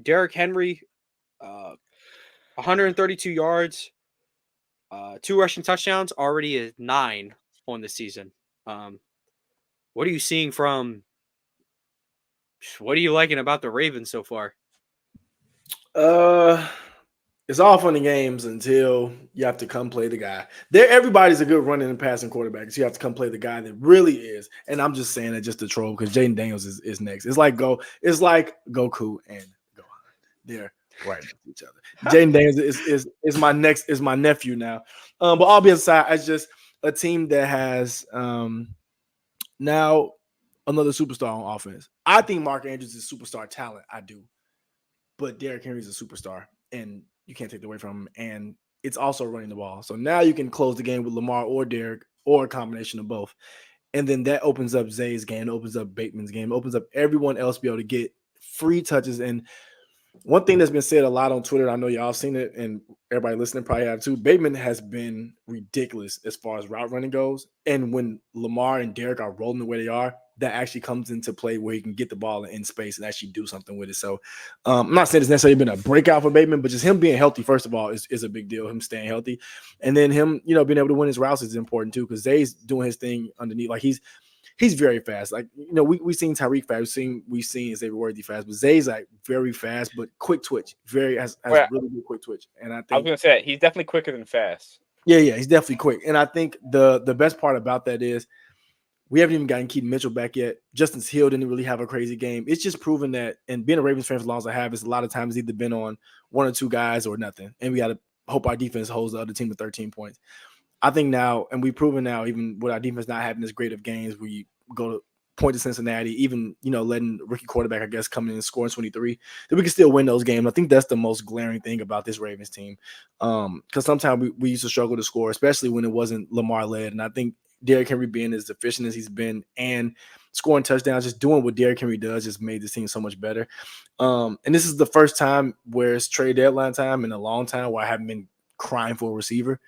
Derrick Henry, 132 yards, 2 rushing touchdowns. Already is 9 on the season. What are you seeing from? What are you liking about the Ravens so far? It's all fun and games until you have to come play the guy. There, everybody's a good running and passing quarterback. So you have to come play the guy that really is. And I'm just saying that just to troll because Jaden Daniels is next. It's like Goku and Gohan. They're right next to each other. Jaden Daniels is my nephew now. But all being aside, it's just a team that has now another superstar on offense. I think Mark Andrews is superstar talent. I do. But Derrick Henry's a superstar, and you can't take that away from him. And it's also running the ball. So now you can close the game with Lamar or Derrick or a combination of both. And then that opens up Zay's game, opens up Bateman's game, opens up everyone else to be able to get free touches. And one thing that's been said a lot on Twitter, I know y'all seen it, and everybody listening probably have too. Bateman has been ridiculous as far as route running goes. And when Lamar and Derrick are rolling the way they are, that actually comes into play where he can get the ball in space and actually do something with it. So I'm not saying it's necessarily been a breakout for Bateman, but just him being healthy, first of all, is a big deal. Him staying healthy. And then him, being able to win his routes is important too, because Zay's doing his thing underneath. Like he's very fast. Like, we've seen Tyreek fast. We've seen Xavier Worthy fast, but Zay's like very fast, but quick twitch. Has really good quick twitch. And I was think going to say that he's definitely quicker than fast. Yeah, he's definitely quick. And I think the best part about that is we haven't even gotten Keaton Mitchell back yet. Justin Hill didn't really have a crazy game. It's just proven that, and being a Ravens fan for as long as I have, it's a lot of times either been on one or two guys or nothing. And we got to hope our defense holds the other team to 13 points. I think now, and we've proven now, even with our defense not having this great of games, we go to point to Cincinnati, even, letting rookie quarterback, I guess, come in and score in 23, that we can still win those games. I think that's the most glaring thing about this Ravens team. Because sometimes we used to struggle to score, especially when it wasn't Lamar led. And I think Derrick Henry being as efficient as he's been and scoring touchdowns, just doing what Derrick Henry does, just made this team so much better. And this is the first time where it's trade deadline time in a long time where I haven't been crying for a receiver.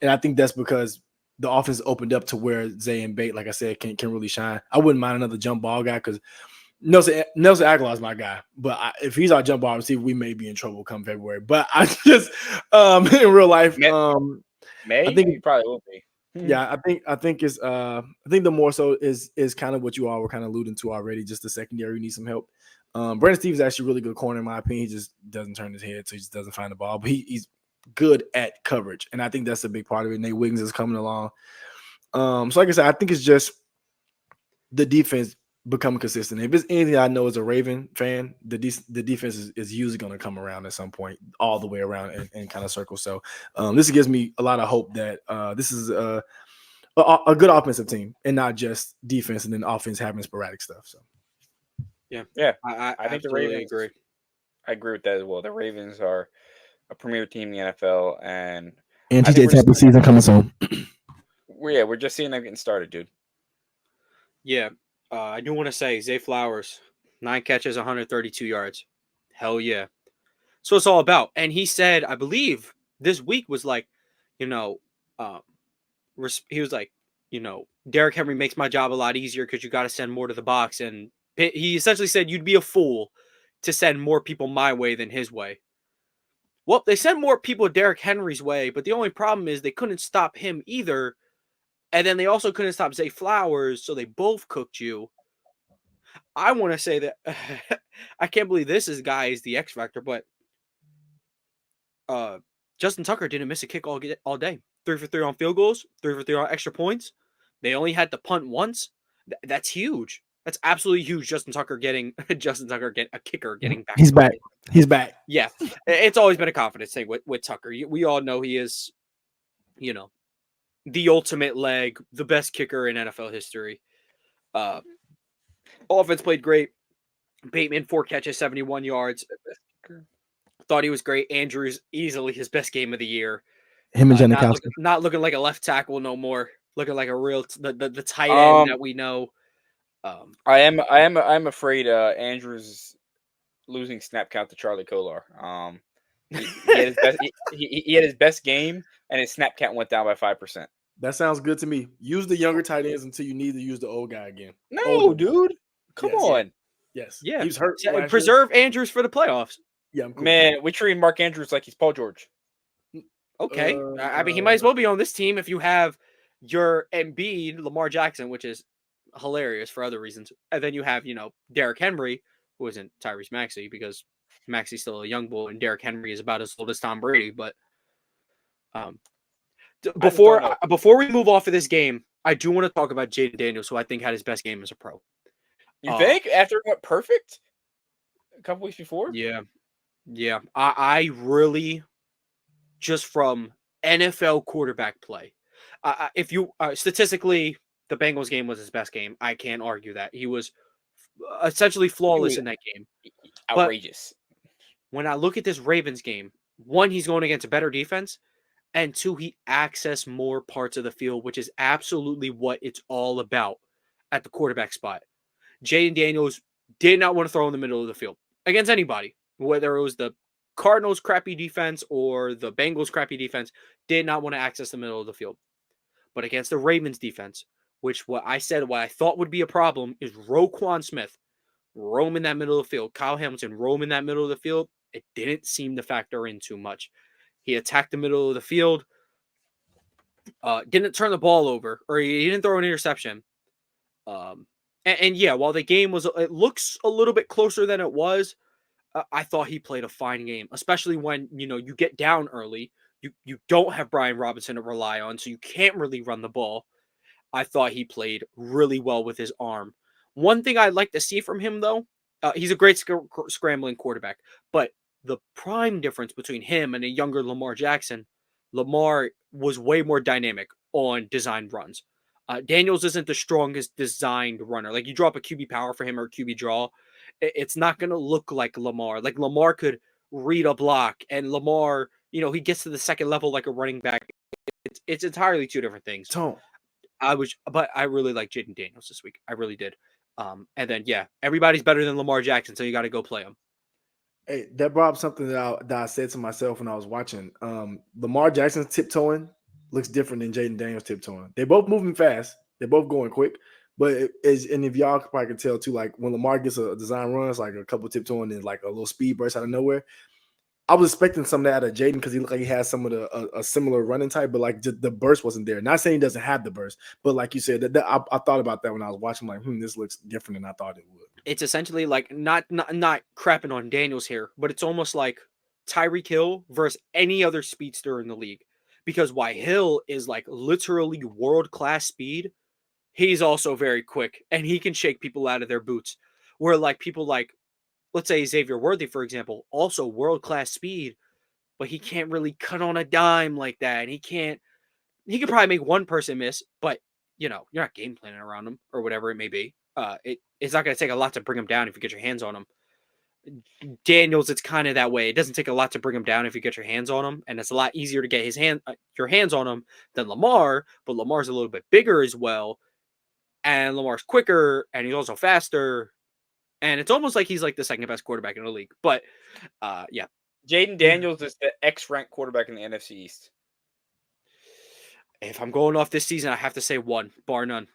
And I think that's because the offense opened up to where Zay and Bate, like I said, can really shine. I wouldn't mind another jump ball guy because Nelson Aguilar is my guy. But if he's our jump ball receiver, we may be in trouble come February. But I just in real life, I think he probably will be. Yeah, I think the more so is kind of what you all were kind of alluding to already. Just the secondary needs some help. Brandon Stevens is actually a really good corner in my opinion. He just doesn't turn his head, so he just doesn't find the ball. But he's good at coverage, and I think that's a big part of it. Nate Wiggins is coming along. So like I said, I think it's just the defense becoming consistent. If it's anything I know as a Raven fan, the defense is usually going to come around at some point, all the way around and kind of circle. So this gives me a lot of hope that this is a good offensive team and not just defense and then offense having sporadic stuff. So yeah, I think the Ravens agree. I agree with that as well. The Ravens are a premier team in the NFL, and TJ Tampa season coming soon. We're just seeing them getting started, dude. Yeah, I do want to say Zay Flowers, 9 catches, 132 yards. Hell yeah. So it's all about. And he said, I believe this week was like, he was like, Derrick Henry makes my job a lot easier because you got to send more to the box. And he essentially said, you'd be a fool to send more people my way than his way. Well, they sent more people Derrick Henry's way, but the only problem is they couldn't stop him either. And then they also couldn't stop Zay Flowers, so they both cooked you. I want to say that I can't believe this guy is the X factor, but Justin Tucker didn't miss a kick all day. 3 for 3 on field goals, 3 for 3 on extra points. They only had to punt once. That's huge. That's absolutely huge. Justin Tucker getting a kicker getting back. He's back. He's back. Yeah, it's always been a confidence thing with Tucker. We all know he is, the ultimate leg, the best kicker in NFL history. Offense played great. Bateman 4 catches, 71 yards. Thought he was great. Andrews easily his best game of the year. Him and Janikowski. Not looking like a left tackle no more. Looking like a real the tight end that we know. I'm afraid Andrews losing snap count to Charlie Kolar. He had his best game, and his snap count went down by 5%. That sounds good to me. Use the younger tight ends until you need to use the old guy again. No, dude. Come on. Yes. Yeah. He was hurt. Preserve Andrews for the playoffs. Yeah, I'm cool. Man, we treat Mark Andrews like he's Paul George. Okay. I mean, he might as well be on this team if you have your Embiid, Lamar Jackson, which is hilarious for other reasons. And then you have, Derrick Henry, who isn't Tyrese Maxey because Maxi's still a young bull, and Derrick Henry is about as old as Tom Brady. But um, I just don't know. before we move off of this game, I do want to talk about Jaden Daniels, who I think had his best game as a pro. You think after it went perfect a couple weeks before? Yeah, yeah. I really, just from NFL quarterback play, if you statistically, the Bengals game was his best game. I can't argue that. He was essentially He flawless was in that game. But outrageous. when I look at this Ravens game, one, he's going against a better defense, and two, he accessed more parts of the field, which is absolutely what it's all about at the quarterback spot. Jaden Daniels did not want to throw in the middle of the field against anybody, whether it was the Cardinals' crappy defense or the Bengals' crappy defense, did not want to access the middle of the field. But against the Ravens defense, which what I thought would be a problem is Roquan Smith roam in that middle of the field. Kyle Hamilton roam in that middle of the field. It didn't seem to factor in too much. He attacked the middle of the field, didn't turn the ball over, or he didn't throw an interception. And yeah, while the game it looks a little bit closer than it was, I thought he played a fine game, especially when you get down early. You don't have Brian Robinson to rely on, so you can't really run the ball. I thought he played really well with his arm. One thing I'd like to see from him, though, he's a great scrambling quarterback, but the prime difference between him and a younger Lamar Jackson, Lamar was way more dynamic on designed runs. Daniels isn't the strongest designed runner. Like you drop a QB power for him or a QB draw, it's not going to look like Lamar. Like Lamar could read a block, and Lamar, he gets to the second level like a running back. It's entirely two different things. Tone. But I really like Jaden Daniels this week. I really did. And then everybody's better than Lamar Jackson, so you got to go play him. Hey, that brought up something that I said to myself when I was watching. Lamar Jackson's tiptoeing looks different than Jaden Daniels tiptoeing. They're both moving fast. They're both going quick. But and if y'all probably can tell too, like when Lamar gets a design run, it's like a couple tiptoeing and like a little speed burst out of nowhere. I was expecting some of that out of Jaden because he looked like he has some of a similar running type, but like the burst wasn't there. Not saying he doesn't have the burst, but like you said, I thought about that when I was watching. Like, this looks different than I thought it would. It's essentially like not crapping on Daniels here, but it's almost like Tyreek Hill versus any other speedster in the league. Because while Hill is like literally world-class speed, he's also very quick and he can shake people out of their boots. Where like people like, let's say Xavier Worthy, for example, also world-class speed, but he can't really cut on a dime like that. And he could probably make one person miss, but you're not game planning around him or whatever it may be. It's not going to take a lot to bring him down if you get your hands on him. Daniels, it's kind of that way. It doesn't take a lot to bring him down if you get your hands on him, and it's a lot easier to get your hands on him than Lamar. But Lamar's a little bit bigger as well, and Lamar's quicker, and he's also faster. And it's almost like he's like the second best quarterback in the league. But yeah, Jaden Daniels is the X-ranked quarterback in the NFC East. If I'm going off this season, I have to say one, bar none.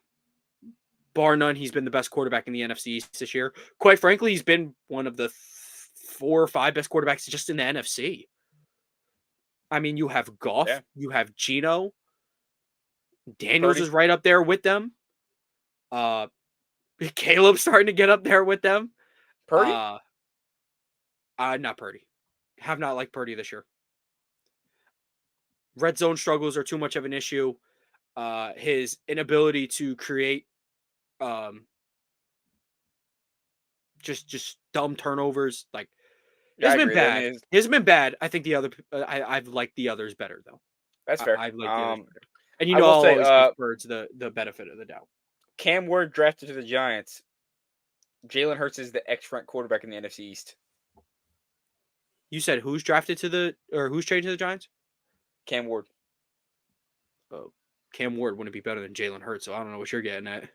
Bar none, he's been the best quarterback in the NFC East this year. Quite frankly, he's been one of the 4 or 5 best quarterbacks just in the NFC. I mean, you have Goff, you have Geno, Daniels is right up there with them. Caleb's starting to get up there with them. Purdy? Not Purdy. Have not liked Purdy this year. Red zone struggles are too much of an issue. His inability to create just dumb turnovers, like it's been bad. It's been bad. I think the other I've liked the others better though. That's fair. I've liked the others better. And I'll always give Birds the benefit of the doubt. Cam Ward drafted to the Giants. Jalen Hurts is the X-ranked quarterback in the NFC East. You said who's traded to the Giants? Cam Ward. Oh, Cam Ward wouldn't be better than Jalen Hurts, so I don't know what you're getting at.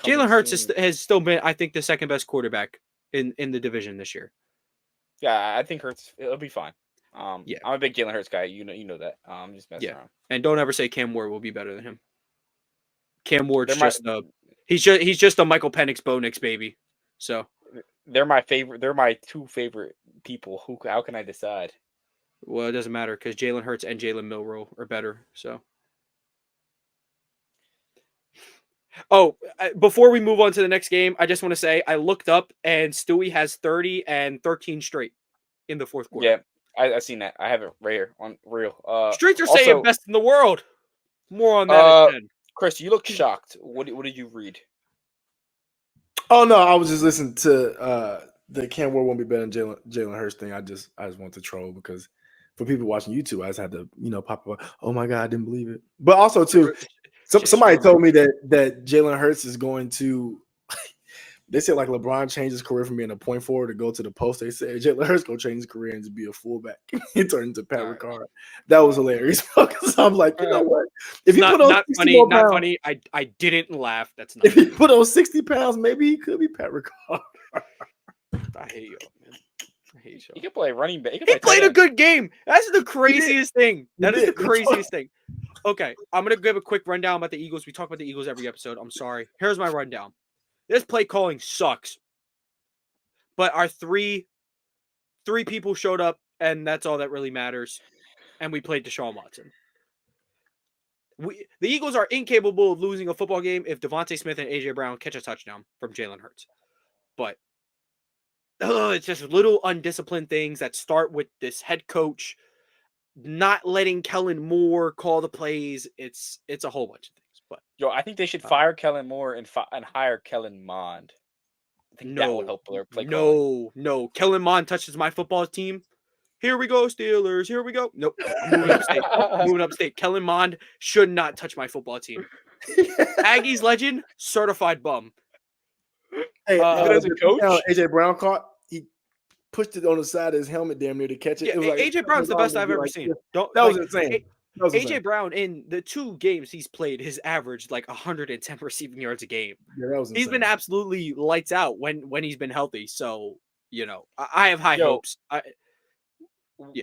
Jalen Hurts has still been, I think, the second best quarterback in the division this year. Yeah, I think Hurts, it'll be fine. Yeah, I'm a big Jalen Hurts guy. You know that. I'm just messing around. And don't ever say Cam Ward will be better than him. Cam Ward's he's just a Michael Penix Bo Nix baby. So they're my favorite. They're my 2 favorite people. How can I decide? Well, it doesn't matter because Jalen Hurts and Jalen Milroe are better. So Oh, before we move on to the next game, I just want to say I looked up and Stewie has 30 and 13 straight in the fourth quarter. Yeah, I seen that. I have it right here on real. Streets are saying Also, best in the world. More on that at 10. Chris, you look shocked. What did you read? Oh no, I was just listening to the Cam Ward won't be better than Jalen Hurts thing. I just want to troll because for people watching YouTube, I just had to pop up. Oh my god, I didn't believe it. But also too, somebody told me that Jalen Hurts is going to. They said like LeBron changed his career from being a point forward to go to the post. They said Jalen Hurts gonna change his career and to be a fullback. He turned into Pat Ricard. That was hilarious because I'm like, you know what? If you put on not 60 funny, more not pounds, funny. I didn't laugh. That's not. If he put on 60 pounds, maybe he could be Pat Ricard. I hate you, man. I hate you. He can play running back. He played a good game. That's the craziest thing. That is the craziest thing. Okay, I'm gonna give a quick rundown about the Eagles. We talk about the Eagles every episode. I'm sorry. Here's my rundown. This play calling sucks. But our three people showed up, and that's all that really matters. And we played Deshaun Watson. The Eagles are incapable of losing a football game if Devontae Smith and AJ Brown catch a touchdown from Jalen Hurts. But it's just little undisciplined things that start with this head coach not letting Kellen Moore call the plays. It's a whole bunch of things. But I think they should fire Kellen Moore and hire Kellen Mond. I think that would help their play calling. No. Kellen Mond touches my football team. Here we go, Steelers. Here we go. Nope. I'm moving upstate. Kellen Mond should not touch my football team. Aggies legend, certified bum. Hey, as a coach, AJ Brown caught. He pushed it on the side of his helmet, damn near to catch it. Yeah, it was like, AJ Brown's the best I've ever seen. That was insane. AJ Brown in the 2 games he's played has averaged like 110 receiving yards a game. Yeah, that was insane. He's been absolutely lights out when he's been healthy. So I have high hopes.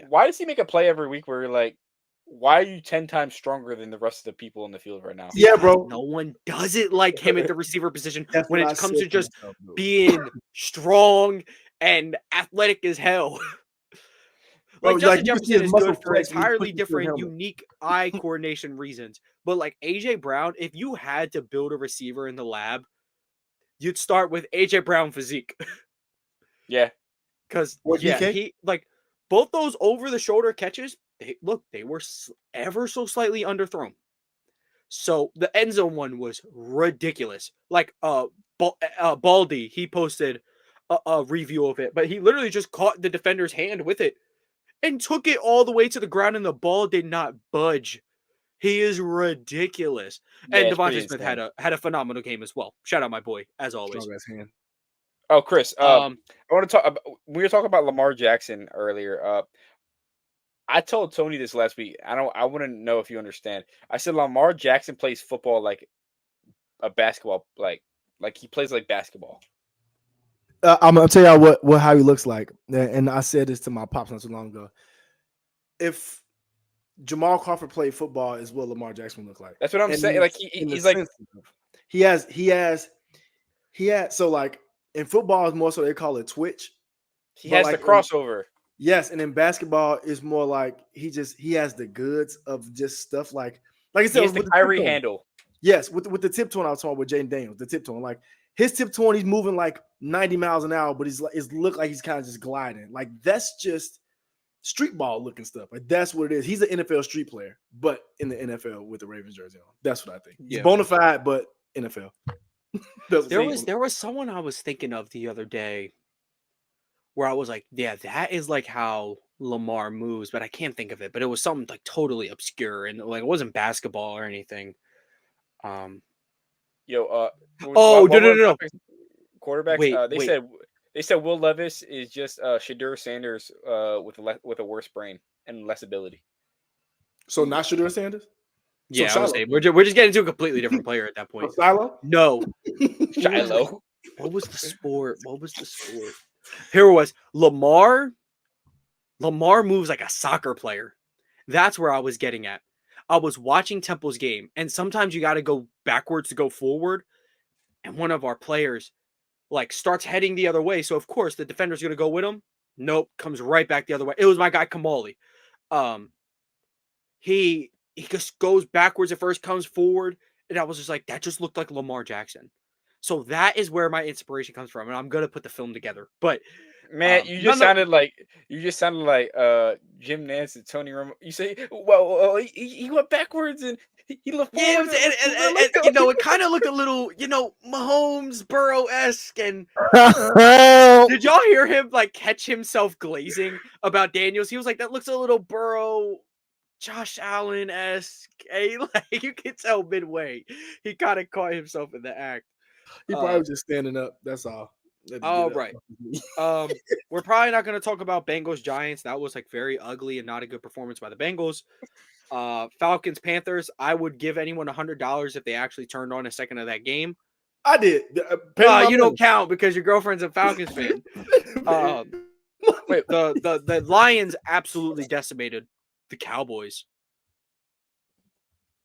Why does he make a play every week where you're like, why are you 10 times stronger than the rest of the people in the field right now? Yeah, bro. No one does it like him at the receiver position when it comes to just being strong and athletic as hell. Like Justin Jefferson is good for entirely different, unique eye coordination reasons. But like AJ Brown, if you had to build a receiver in the lab, you'd start with AJ Brown physique. Yeah. Because he like both those over the shoulder catches, they were ever so slightly underthrown. So the end zone one was ridiculous. Like Baldy, he posted a review of it, but he literally just caught the defender's hand with it and took it all the way to the ground, and the ball did not budge. He is ridiculous. Yeah, and Devontae Smith had a phenomenal game as well. Shout out my boy, as always. Hand. Oh, Chris, I want to talk about, we were talking about Lamar Jackson earlier. I told Tony this last week. I want to know if you understand. I said Lamar Jackson plays football like a basketball, like he plays like basketball. I'm gonna tell you how he looks like, and I said this to my pops not too long ago. If Jamal Crawford played football, is what Lamar Jackson would look like. That's what I'm saying. Like he's like he has. So like in football is more so they call it twitch. He has the crossover. Yes, and in basketball is more like he has the goods of just stuff like I said, he has the Kyrie handle. Yes, with the tiptoeing I was talking with Jaden Daniels, the tiptoeing, like his tiptoeing, he's moving like 90 miles an hour, but it's look like he's kind of just gliding. Like that's just street ball looking stuff. Like that's what it is. He's an NFL street player, but in the NFL with the Ravens jersey on. That's what I think. He's bona fide, but NFL. There was someone I was thinking of the other day where I was like, yeah, that is like how Lamar moves, but I can't think of it. But it was something like totally obscure and like it wasn't basketball or anything. No. Quarterbacks. Wait. They said Will Levis is just Shadur Sanders with a worse brain and less ability. So not Shadur Sanders? Yeah, I would say we're just getting to a completely different player at that point. Shiloh? No. Shiloh. What was the sport? Here it was. Lamar moves like a soccer player. That's where I was getting at. I was watching Temple's game, and sometimes you got to go backwards to go forward. And one of our players like starts heading the other way. So of course the defender's going to go with him. Nope. Comes right back the other way. It was my guy Kamali. He just goes backwards at first, comes forward, and I was just like, that just looked like Lamar Jackson. So that is where my inspiration comes from, and I'm gonna put the film together. But Man, you just sounded like Jim Nance and Tony Romo. You say, well, he went backwards and he looked yeah, forward. and you know, it kind of looked a little, you know, Mahomes Burrow-esque. And did y'all hear him like catch himself glazing about Daniels? He was like, that looks a little Burrow, Josh Allen-esque. Hey, like you can tell midway, he kind of caught himself in the act. He probably was just standing up. That's all. Oh, right. We're probably not going to talk about Bengals Giants. That was like very ugly and not a good performance by the Bengals. Falcons Panthers. I would give anyone $100 if they actually turned on a second of that game. I did. You don't count because your girlfriend's a Falcons fan. Wait, the Lions absolutely decimated the Cowboys.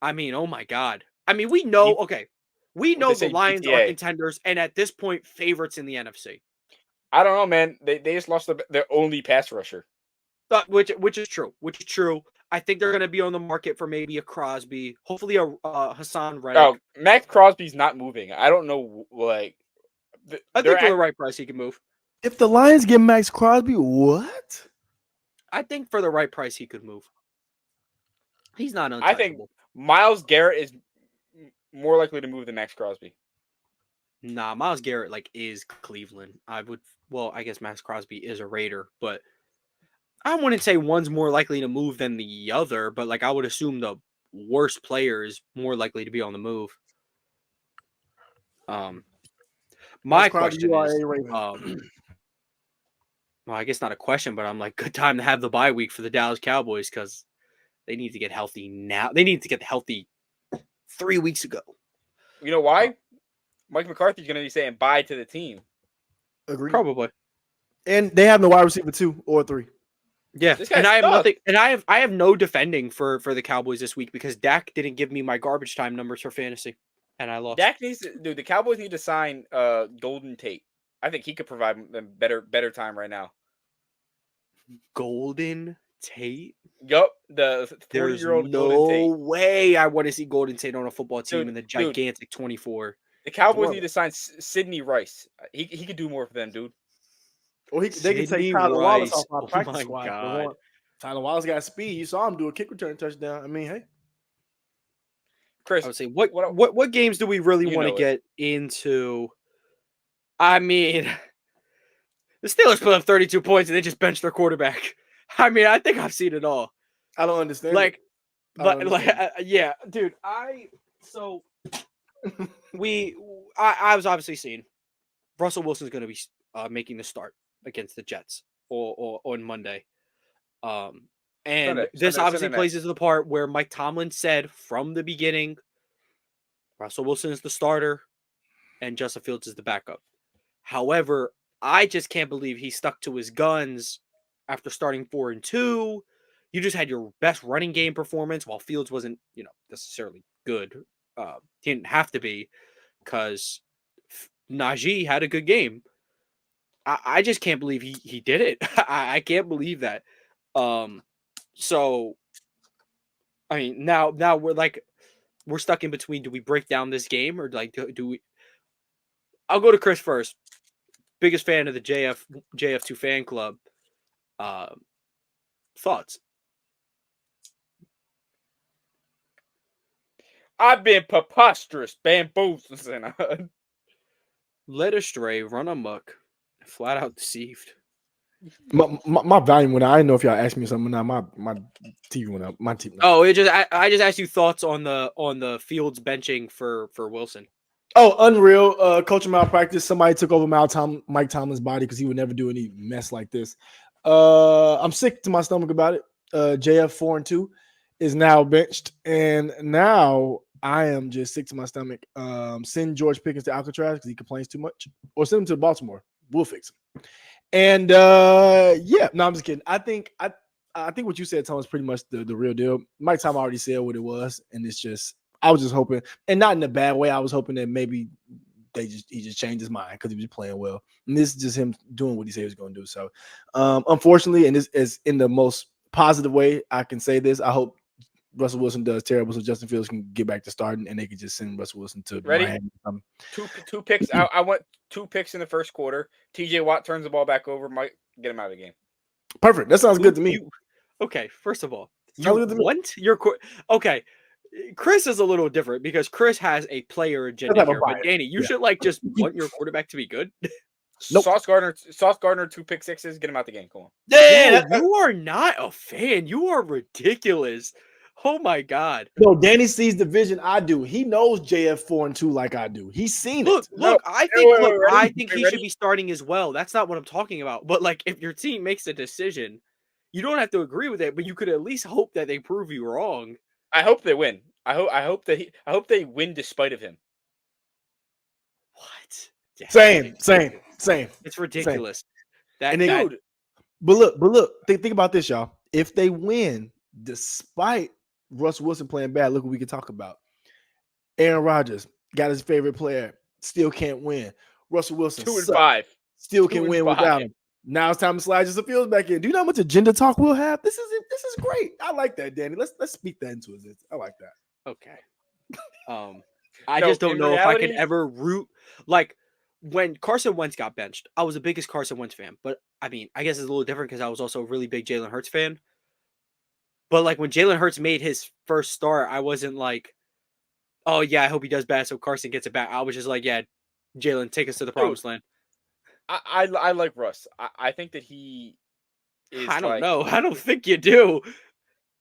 I mean, oh my God. I mean, we know. Okay, we know the Lions are contenders, and at this point, favorites in the NFC. I don't know, man. They just lost their only pass rusher. Which is true. Which is true. I think they're going to be on the market for maybe a Crosby, hopefully a Hassan Reddick. Oh, Max Crosby's not moving. I don't know. Like, I think for the right price he can move. If the Lions get Max Crosby, what? I think for the right price he could move. He's not untouchable. I think Myles Garrett is more likely to move than Max Crosby. Nah, Myles Garrett is Cleveland. I guess Max Crosby is a Raider, but I wouldn't say one's more likely to move than the other, but I would assume the worst player is more likely to be on the move. My question is, well, I guess not a question, but I'm like, good time to have the bye week for the Dallas Cowboys because they need to get healthy now. They need to get healthy 3 weeks ago. You know why? Mike McCarthy's going to be saying bye to the team. Agreed. Probably. And they have no wide receiver 2 or 3. Yeah, and I have nothing, and I have no defending for the Cowboys this week because Dak didn't give me my garbage time numbers for fantasy, and I lost. Dak needs to, dude. The Cowboys need to sign Golden Tate. I think he could provide them better time right now. Golden Tate. Yup, the 40-year-old Golden Tate. No way I want to see Golden Tate on a football team in the gigantic 24. The Cowboys need to sign Sidney Rice. He could do more for them, dude. Or they can take Tyler Wallace off our practice squad. God. Tyler Wallace got speed. You saw him do a kick return touchdown. I mean, hey, Chris, I would say what games do we really want to get into? I mean, the Steelers put up 32 points and they just benched their quarterback. I mean, I think I've seen it all. I don't understand. Yeah, dude. I was obviously seeing Russell Wilson's going to be making the start against the Jets or on Monday. This obviously plays into the part where Mike Tomlin said from the beginning, Russell Wilson is the starter and Justin Fields is the backup. However, I just can't believe he stuck to his guns after starting 4-2. You just had your best running game performance while Fields wasn't, necessarily good. He didn't have to be because Najee had a good game. I just can't believe he did it. I can't believe that. So, I mean, now we're stuck in between. Do we break down this game or do we? I'll go to Chris first. Biggest fan of the JF2 fan club. Thoughts? I've been preposterous, bamboozled, led astray, run amok, flat out deceived. My volume went out. I didn't know if y'all asked me something. Now my TV went up. My TV. Oh, I just asked you thoughts on the Fields benching for Wilson. Oh, unreal. Culture malpractice. Somebody took over Mike Tomlin's body because he would never do any mess like this. I'm sick to my stomach about it. JF 4-2 is now benched, and now I am just sick to my stomach. Send George Pickens to Alcatraz because he complains too much, or send him to Baltimore. We'll fix him. And I'm just kidding. I think what you said, Tom, is pretty much the real deal. Mike Tom already said what it was, and it's just I was just hoping, and not in a bad way. I was hoping that maybe he just changed his mind because he was playing well, and this is just him doing what he said he was going to do. So, unfortunately, and this is in the most positive way I can say this. I hope Russell Wilson does terrible, so Justin Fields can get back to starting, and they can just send Russell Wilson to Ready? Miami. Two picks. I want 2 picks in the first quarter. TJ Watt turns the ball back over. Might get him out of the game. Perfect. That sounds good to me. Okay, first of all, Sounds you good to me. want your okay. Chris is a little different because Chris has a player agenda have a here. But bias. Danny, you should just want your quarterback to be good. Nope. Sauce Gardner, 2 pick sixes. Get him out the game. Come on. Yeah, you are not a fan. You are ridiculous. Oh my God. No, Danny sees the vision I do. He knows JF 4-2 like I do. He's seen it. Look, I think he should be starting as well. That's not what I'm talking about. But like, if your team makes a decision, you don't have to agree with it, but you could at least hope that they prove you wrong. I hope they win. I hope they win despite of him. What? Yeah, Same. It's ridiculous. Dude. But look, think about this, y'all. If they win, despite Russell Wilson playing bad, look what we can talk about. Aaron Rodgers got his favorite player, still can't win. Russell Wilson 2-5. Still can win without him. Now it's time to slide Justin Fields back in. Do you know how much agenda talk we'll have? This is great. I like that, Danny. Let's speak that into it. I like that. Okay. I just don't know if I could ever root like when Carson Wentz got benched. I was the biggest Carson Wentz fan, but I mean, I guess it's a little different because I was also a really big Jalen Hurts fan. But like when Jalen Hurts made his first start, I wasn't like, oh yeah, I hope he does bad so Carson gets it back. I was just like, yeah, Jalen, take us to the promised land. I like Russ. I think that he is. I don't know. I don't think you do.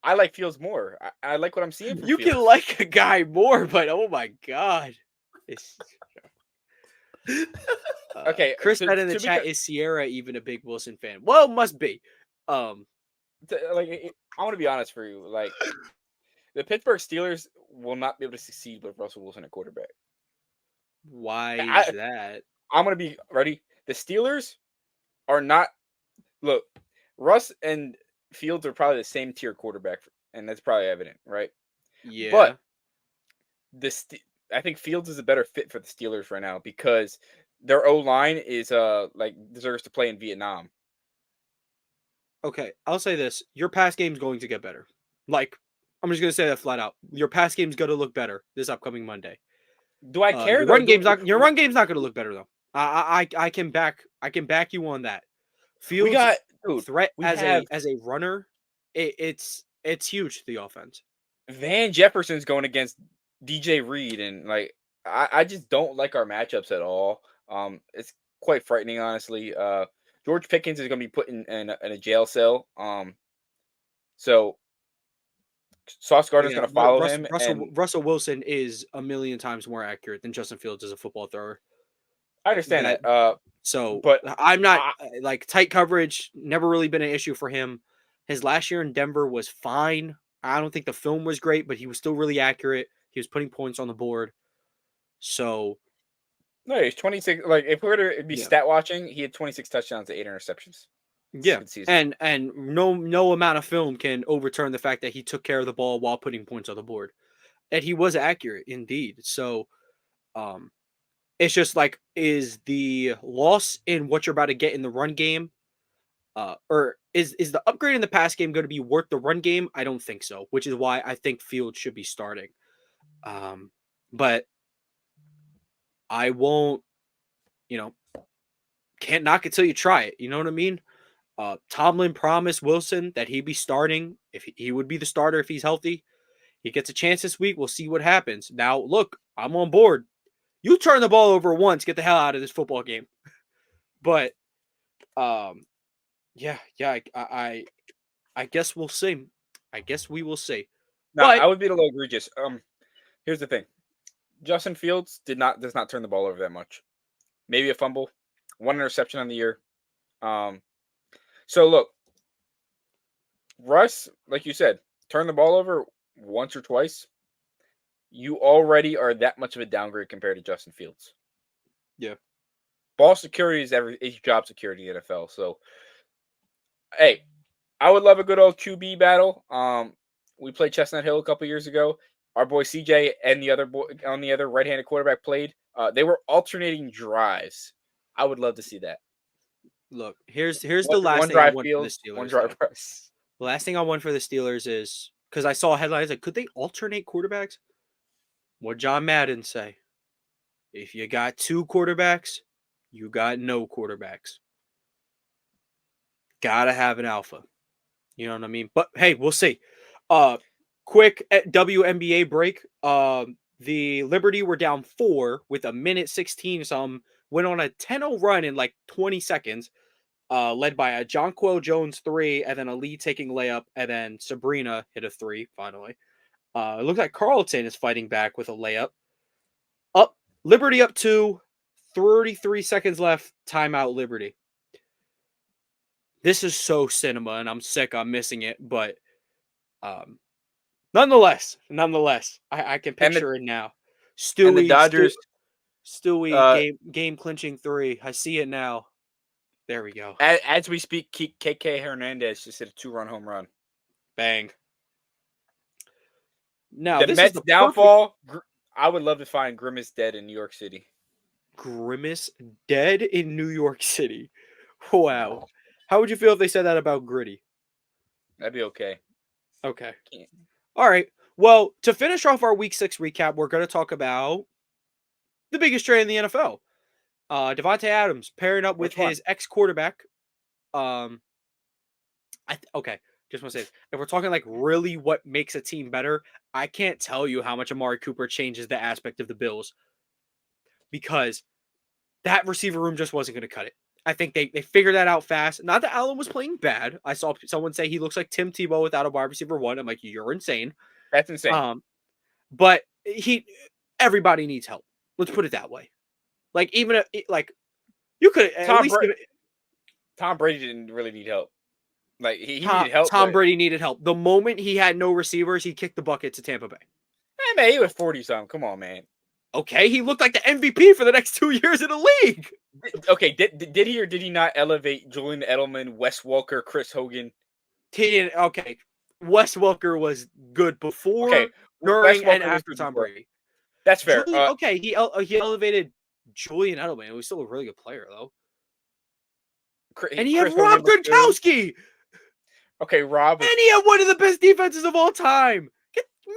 I like Fields more. I like what I'm seeing from you Fields. can like a guy more, but oh my God. Okay. Chris said in the chat, is Sierra even a big Wilson fan? Well, must be. I want to be honest for you. Like, the Pittsburgh Steelers will not be able to succeed with Russell Wilson at quarterback. Why is that? I'm going to be ready. The Steelers are not. Look, Russ and Fields are probably the same tier quarterback, and that's probably evident, right? Yeah. But I think Fields is a better fit for the Steelers right now because their O-line is deserves to play in Vietnam. Okay, I'll say this: your pass game is going to get better. Like, I'm just gonna say that flat out. Your pass game is going to look better this upcoming Monday. Do I care? Your run game's not going to look better though. I can back you on that. Fields threat as a runner, it's huge to the offense. Van Jefferson's going against DJ Reed, and like I just don't like our matchups at all. It's quite frightening, honestly. George Pickens is going to be put in a jail cell. So Sauce Gardner's going to follow him. Russell Wilson is a million times more accurate than Justin Fields as a football thrower. I understand that. But I'm not like tight coverage. Never really been an issue for him. His last year in Denver was fine. I don't think the film was great, but he was still really accurate. He was putting points on the board. So, no, he's 26. Like if we were to be stat watching, he had 26 touchdowns to 8 interceptions. Yeah, and no amount of film can overturn the fact that he took care of the ball while putting points on the board, and he was accurate indeed. So, it's just like, is the loss in what you're about to get in the run game, or is the upgrade in the pass game going to be worth the run game? I don't think so, which is why I think Fields should be starting. But I won't, can't knock it till you try it. You know what I mean? Tomlin promised Wilson that he'd be starting. If he would be the starter if he's healthy. He gets a chance this week. We'll see what happens. Now, look, I'm on board. You turn the ball over once, get the hell out of this football game. But, I guess we'll see. I guess we will see. No, I would be a little egregious. Here's the thing: Justin Fields does not turn the ball over that much. Maybe a fumble, 1 interception on the year. So look, Russ, like you said, turn the ball over once or twice. You already are that much of a downgrade compared to Justin Fields. Yeah. Ball security is job security in the NFL. So, hey, I would love a good old QB battle. We played Chestnut Hill a couple years ago. Our boy CJ and the other boy on the other right-handed quarterback played. They were alternating drives. I would love to see that. Look, here's the last thing I want for the Steelers. One drive press. The last thing I want for the Steelers is because I saw headlines like, could they alternate quarterbacks? What John Madden say? If you got 2 quarterbacks, you got no quarterbacks. Gotta have an alpha. You know what I mean? But hey, we'll see. Quick WNBA break. The Liberty were down 4 with a minute 16 some. Went on a 10-0 run in like 20 seconds. Led by a Jonquel Jones 3, and then a lead taking layup, and then Sabrina hit a 3 finally. It looks like Carlton is fighting back with a layup. Up Liberty up 2, 33 seconds left. Timeout Liberty. This is so cinema, and I'm sick. I'm missing it, but nonetheless, I can picture it now. Stewie, and the Dodgers, Stewie game clinching 3. I see it now. There we go. As we speak, KK Hernandez just hit a 2-run home run. Bang. Now, the this Mets is the downfall. I would love to find Grimace dead in New York City. Grimace dead in New York City. Wow. How would you feel if they said that about Gritty? That'd be okay. Okay. All right. Well, to finish off our Week 6 recap, we're going to talk about the biggest trade in the NFL. Davante Adams pairing up with his ex-quarterback. Okay. Just want to say this. If we're talking like really what makes a team better, I can't tell you how much Amari Cooper changes the aspect of the Bills, because that receiver room just wasn't going to cut it. I think they figured that out fast. Not that Allen was playing bad. I saw someone say he looks like Tim Tebow without a wide receiver 1. I'm like, you're insane. That's insane. But everybody needs help. Let's put it that way. Like, even like you could at least Tom Brady didn't really need help. Like he needed help. Tom Brady needed help. The moment he had no receivers, he kicked the bucket to Tampa Bay. Hey man, he was 40-something. Come on, man. Okay, he looked like the MVP for the next 2 years in the league. Okay, did he or did he not elevate Julian Edelman, Wes Welker, Chris Hogan? He didn't. Okay, Wes Welker was good before, during, and after Tom Brady. That's fair. He elevated Julian Edelman. He was still a really good player, though. And he had Rob Gronkowski. Okay, Rob. And he had one of the best defenses of all time.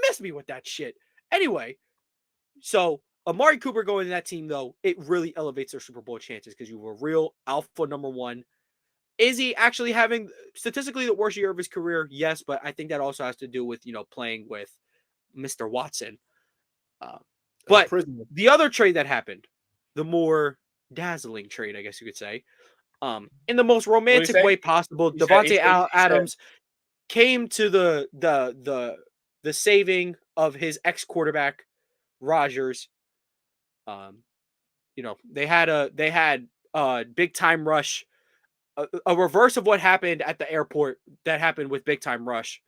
Miss me with that shit. Anyway, so Amari Cooper going to that team, though, it really elevates their Super Bowl chances because you were real alpha number 1. Is he actually having statistically the worst year of his career? Yes, but I think that also has to do with, playing with Mr. Watson. But the other trade that happened, the more dazzling trade, I guess you could say, in the most romantic way possible, Davante Adams came to the saving of his ex-quarterback Rodgers. They had a big time rush, a reverse of what happened at the airport that happened with Big Time Rush.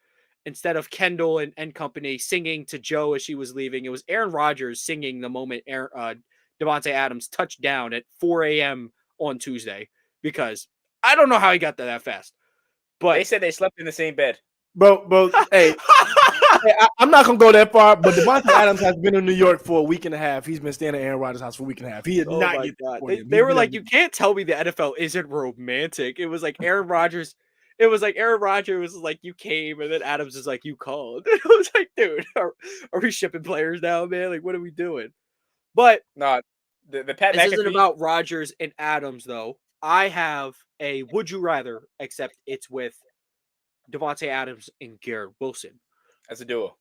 Instead of Kendall and company singing to Joe as she was leaving, it was Aaron Rodgers singing the moment Davante Adams touched down at 4 a.m. on Tuesday, because I don't know how he got there that fast. But they said they slept in the same bed. Bro, hey, I'm not gonna go that far, but Davante Adams has been in New York for a week and a half. He's been staying at Aaron Rodgers' house for a week and a half. He did not get that. They were like, you can't tell me the NFL isn't romantic. It was like Aaron Rodgers. It was like Aaron Rodgers was like, you came, and then Adams is like, you called. And I was like, dude, are we shipping players now, man? Like, what are we doing? But no, the Pat this isn't about Rodgers and Adams, though. I have a would you rather, except it's with Davante Adams and Garrett Wilson. As a duo.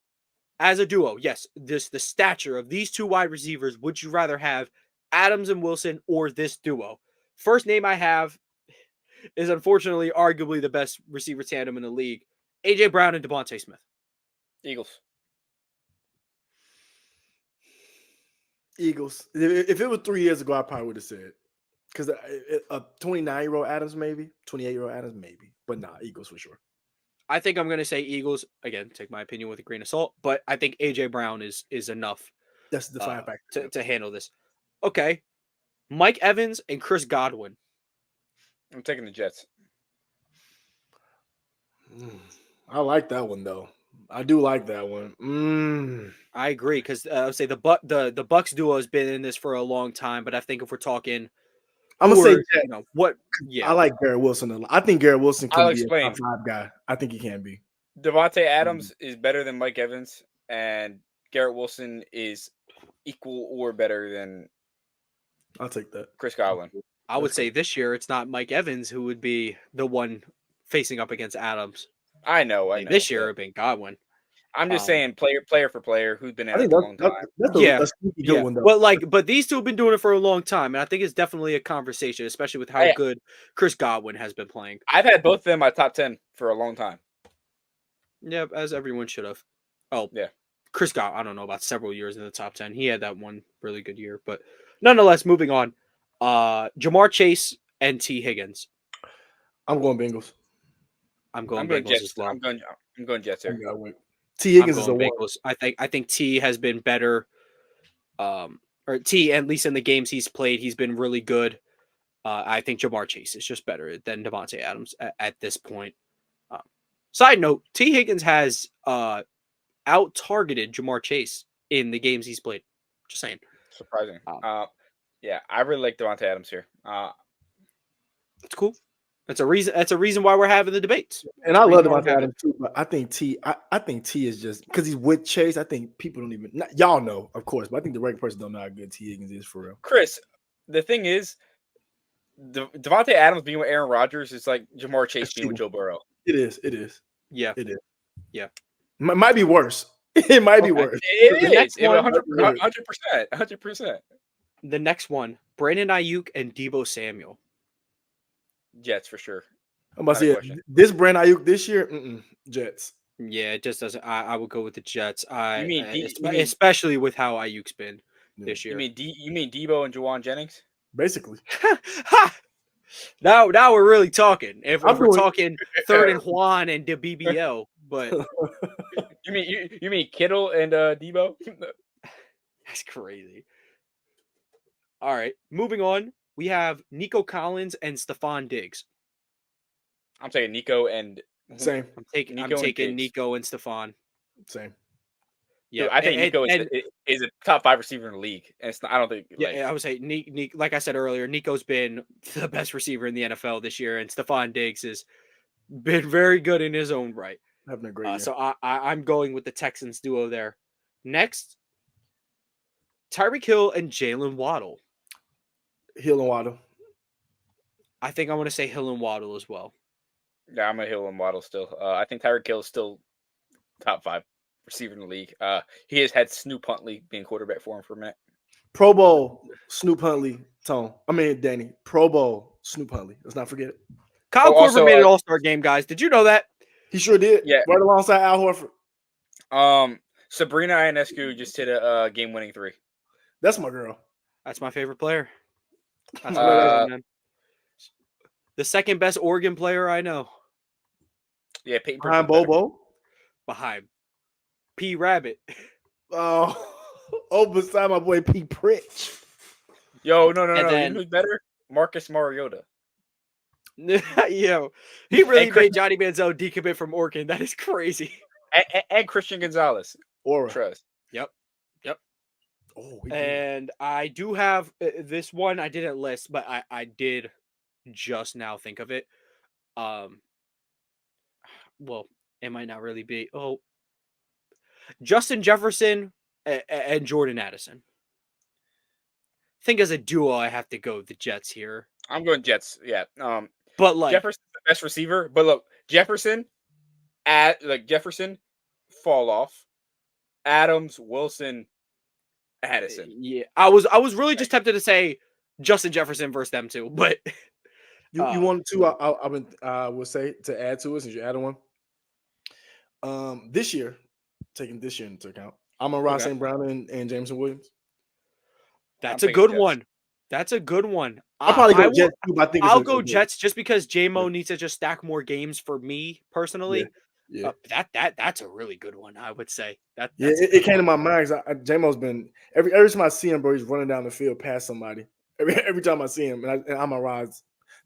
As a duo, yes. The stature of these 2 wide receivers, would you rather have Adams and Wilson or this duo? First name I have is unfortunately arguably the best receiver tandem in the league. A.J. Brown and Devontae Smith. Eagles. If it was 3 years ago, I probably would have said. Because a 29-year-old Adams, maybe. 28-year-old Adams, maybe. But nah, Eagles for sure. I think I'm going to say Eagles. Again, take my opinion with a grain of salt. But I think A.J. Brown is enough. That's the defining factor. To handle this. Okay. Mike Evans and Chris Godwin. I'm taking the Jets. I like that one, though. I do like that one. I agree, because I would say the Bucks duo has been in this for a long time, but I think if we're talking, I'm gonna say Jet. What? Yeah, I like Garrett Wilson a lot. I think Garrett Wilson can be a top 5 guy. I think he can be. Devontae Adams is better than Mike Evans, and Garrett Wilson is equal or better than I'll take that. Chris Godwin. I would That's say cool. this year it's not Mike Evans who would be the one facing up against Adams. I know. This year it But would have been Godwin. I'm just saying, player for player, who's been I at think it a long time. that's Yeah. a sneaky good one, though. But these two have been doing it for a long time, and I think it's definitely a conversation, especially with how good Chris Godwin has been playing. I've had both of them in my top 10 for a long time. Yeah, as everyone should have. Oh, yeah. Chris Godwin, I don't know, about several years in the top 10. He had that one really good year, but nonetheless, moving on. Jamar Chase and T. Higgins. I'm going Bengals. I'm going Bengals Jets. as well. I'm going Jets here. T. Higgins is a one. Bengals. I think T has been better. Or T, at least in the games he's played, he's been really good. I think Jamar Chase is just better than Devontae Adams at this point. Side note, T. Higgins has out-targeted Jamar Chase in the games he's played. Just saying. Surprising. Yeah, I really like Devontae Adams here. It's cool. That's a reason why we're having the debates. And I love Devontae Adams too, but I think T is just because he's with Chase. I think people don't even y'all know, of course, but I think the regular person don't know how good T. Higgins is for real. Chris, the thing is, Devontae Adams being with Aaron Rodgers is like Jamar Chase being with Joe Burrow. It is. Yeah, it is. Yeah, might be worse. It might be worse. It is. 100%. The next one, Brandon Ayuk and Deebo Samuel. Jets for sure. I'm about to say this Brandon Ayuk this year. Jets. Yeah, it just doesn't. I would go with the Jets. Especially with how Ayuk's been this year. You mean Deebo and Juwan Jennings? Basically. Now we're really talking. If we're talking third and Juan and the BBL, but you mean Kittle and Deebo? That's crazy. All right, moving on. We have Nico Collins and Stephon Diggs. I'm taking Nico and same. I'm taking Nico and Stephon. Same. Yeah, dude, I think Nico is a top 5 receiver in the league, and it's not, I don't think. I would say Nico, like I said earlier, Nico's been the best receiver in the NFL this year, and Stephon Diggs has been very good in his own right. Having a great year. So I'm going with the Texans duo there. Next, Tyreek Hill and Jalen Waddle. Hill and Waddle. I think I want to say Hill and Waddle as well. Yeah, I'm a Hill and Waddle still. I think Tyreek Hill is still top 5 receiver in the league. He has had Snoop Huntley being quarterback for him for a minute. Pro Bowl Snoop Huntley, Danny. Pro Bowl Snoop Huntley. Let's not forget it. Kyle Korver made an All-Star game, guys. Did you know that? He sure did. Yeah, right alongside Al Horford. Sabrina Ionescu just hit a game-winning 3. That's my girl. That's my favorite player. That's man. The second best Oregon player I know. Yeah, Peyton behind Bobo. Behind P Rabbit. Beside my boy P Pritch. Yo, no. Then, you know who's better? Marcus Mariota. Yo, he really made Johnny Manziel decommit from Oregon. That is crazy. And Christian Gonzalez. Aura. Trust. Yep. And I do have this one. I didn't list, but I did just now think of it. Well, it might not really be. Justin Jefferson and Jordan Addison. I think as a duo, I have to go with the Jets here. I'm going Jets. Yeah. But like Jefferson's the best receiver. But look, Jefferson, fall off. Adams, Wilson, Addison. Yeah, I was really just tempted to say Justin Jefferson versus them two, but you want to? I would say to add to it since you added one. This year, taking this year into account, I'm on Ross St. Brown and Jameson Williams. That's a good one. That's a good one. I'll probably go Jets too, but I think I'll go Jets just because J-Mo needs to just stack more games for me personally. Yeah. That's a really good one, I would say. It came to my mind because J-Mo's been every time I see him, bro, he's running down the field past somebody. Every time I see him, and I'm a Roz.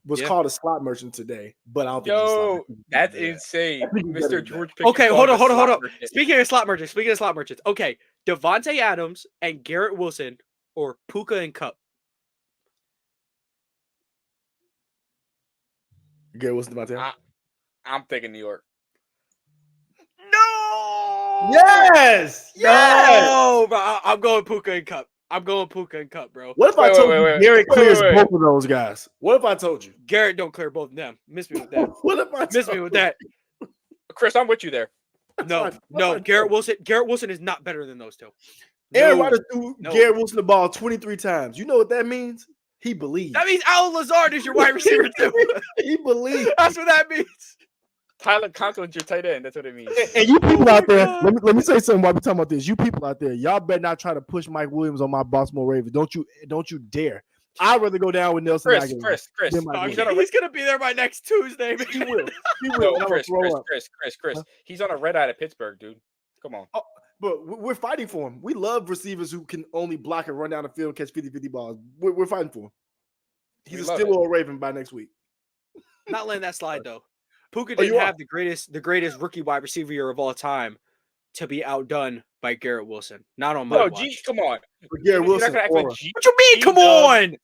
Was called a slot merchant today, but I don't think. Yo, that's insane, Mr. George. Okay, hold on. Speaking of slot merchants, okay, Devontae Adams and Garrett Wilson or Puka and Cup. Garrett Wilson, Devontae. I'm thinking New York. Yes. No, bro. I'm going Puka and Cup. Bro. What if I told you Garrett clears wait. both of those guys? What if I told you? Garrett don't clear both of them. Miss me with that. What if I Miss me told with that. Chris, I'm with you there. No. Garrett Wilson is not better than those two. Aaron No. Rodgers threw Garrett Wilson the ball 23 times. You know what that means? He believes. That means Alan Lazard is your wide receiver too. He believes. That's what that means. Tyler Conklin's your tight end. That's what it means. And you people Oh out my there, God. let me say something while we're talking about this. You people out there, y'all better not try to push Mike Williams on my Baltimore Ravens. Don't you dare. I'd rather go down with Nelson Chris, Aguilar Chris, than Mike Oh, Williams. he's gonna be there by next Tuesday. Man. He will. He will. No, and I'm gonna throw up. Chris. He's on a red eye at Pittsburgh, dude. Come on. Oh, but we're fighting for him. We love receivers who can only block and run down the field and catch 50-50 balls. We're fighting for him. He's a Steelers Raven by next week. Not letting that slide though. Puka Oh, didn't you have the greatest rookie wide receiver year of all time to be outdone by Garrett Wilson. Not on my No, watch. G, come on. But Garrett You're not Wilson. gonna act like G. What you mean? Come on.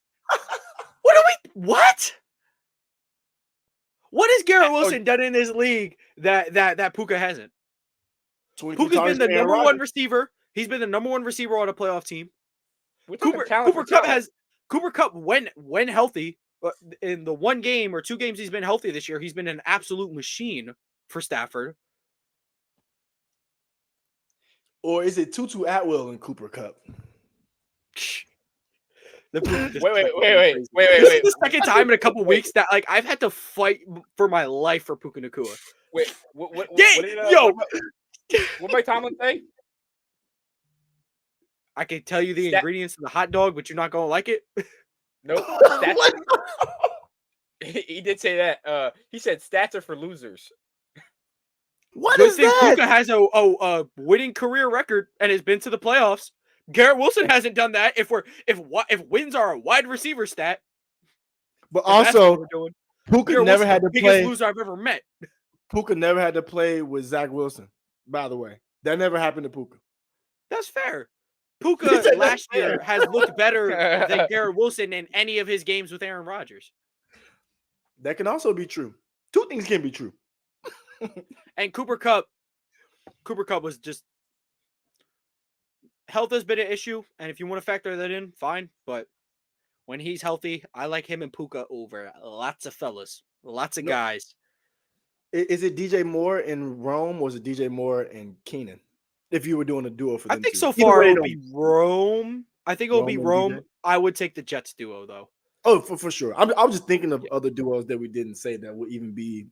What? What has Garrett Wilson done in this league that Puka hasn't? Puka's been the number one receiver. He's been the number one receiver on a playoff team. Cooper Kupp, when healthy, in the one game or two games he's been healthy this year, he's been an absolute machine for Stafford. Or is it Tutu Atwell and Cooper Kupp? Wait. This is the second time in a couple weeks that I've had to fight for my life for Puka Nacua. Wait, what Mike Tomlin say? I can tell you the ingredients of the hot dog, but you're not gonna like it. Nope. He did say that. He said stats are for losers. What Good is thing that? Puka has a winning career record and has been to the playoffs. Garrett Wilson hasn't done that. If wins are a wide receiver stat, but also Puka Garrett never Wilson's had the to biggest play. loser I've ever met. Puka never had to play with Zach Wilson. By the way, that never happened to Puka. That's fair. Puka last year has looked better than Garrett Wilson in any of his games with Aaron Rodgers. That can also be true. Two things can be true. And Cooper Kupp was just health has been an issue, and if you want to factor that in, fine. But when he's healthy, I like him and Puka over lots of fellas, lots of guys. Is it DJ Moore in Rome or is it DJ Moore and Keenan? If you were doing a duo for them, I think two. so far it would be Rome. I think it would be Rome. DJ? I would take the Jets duo though. Oh, for sure. I was just thinking of other duos that we didn't say that would even be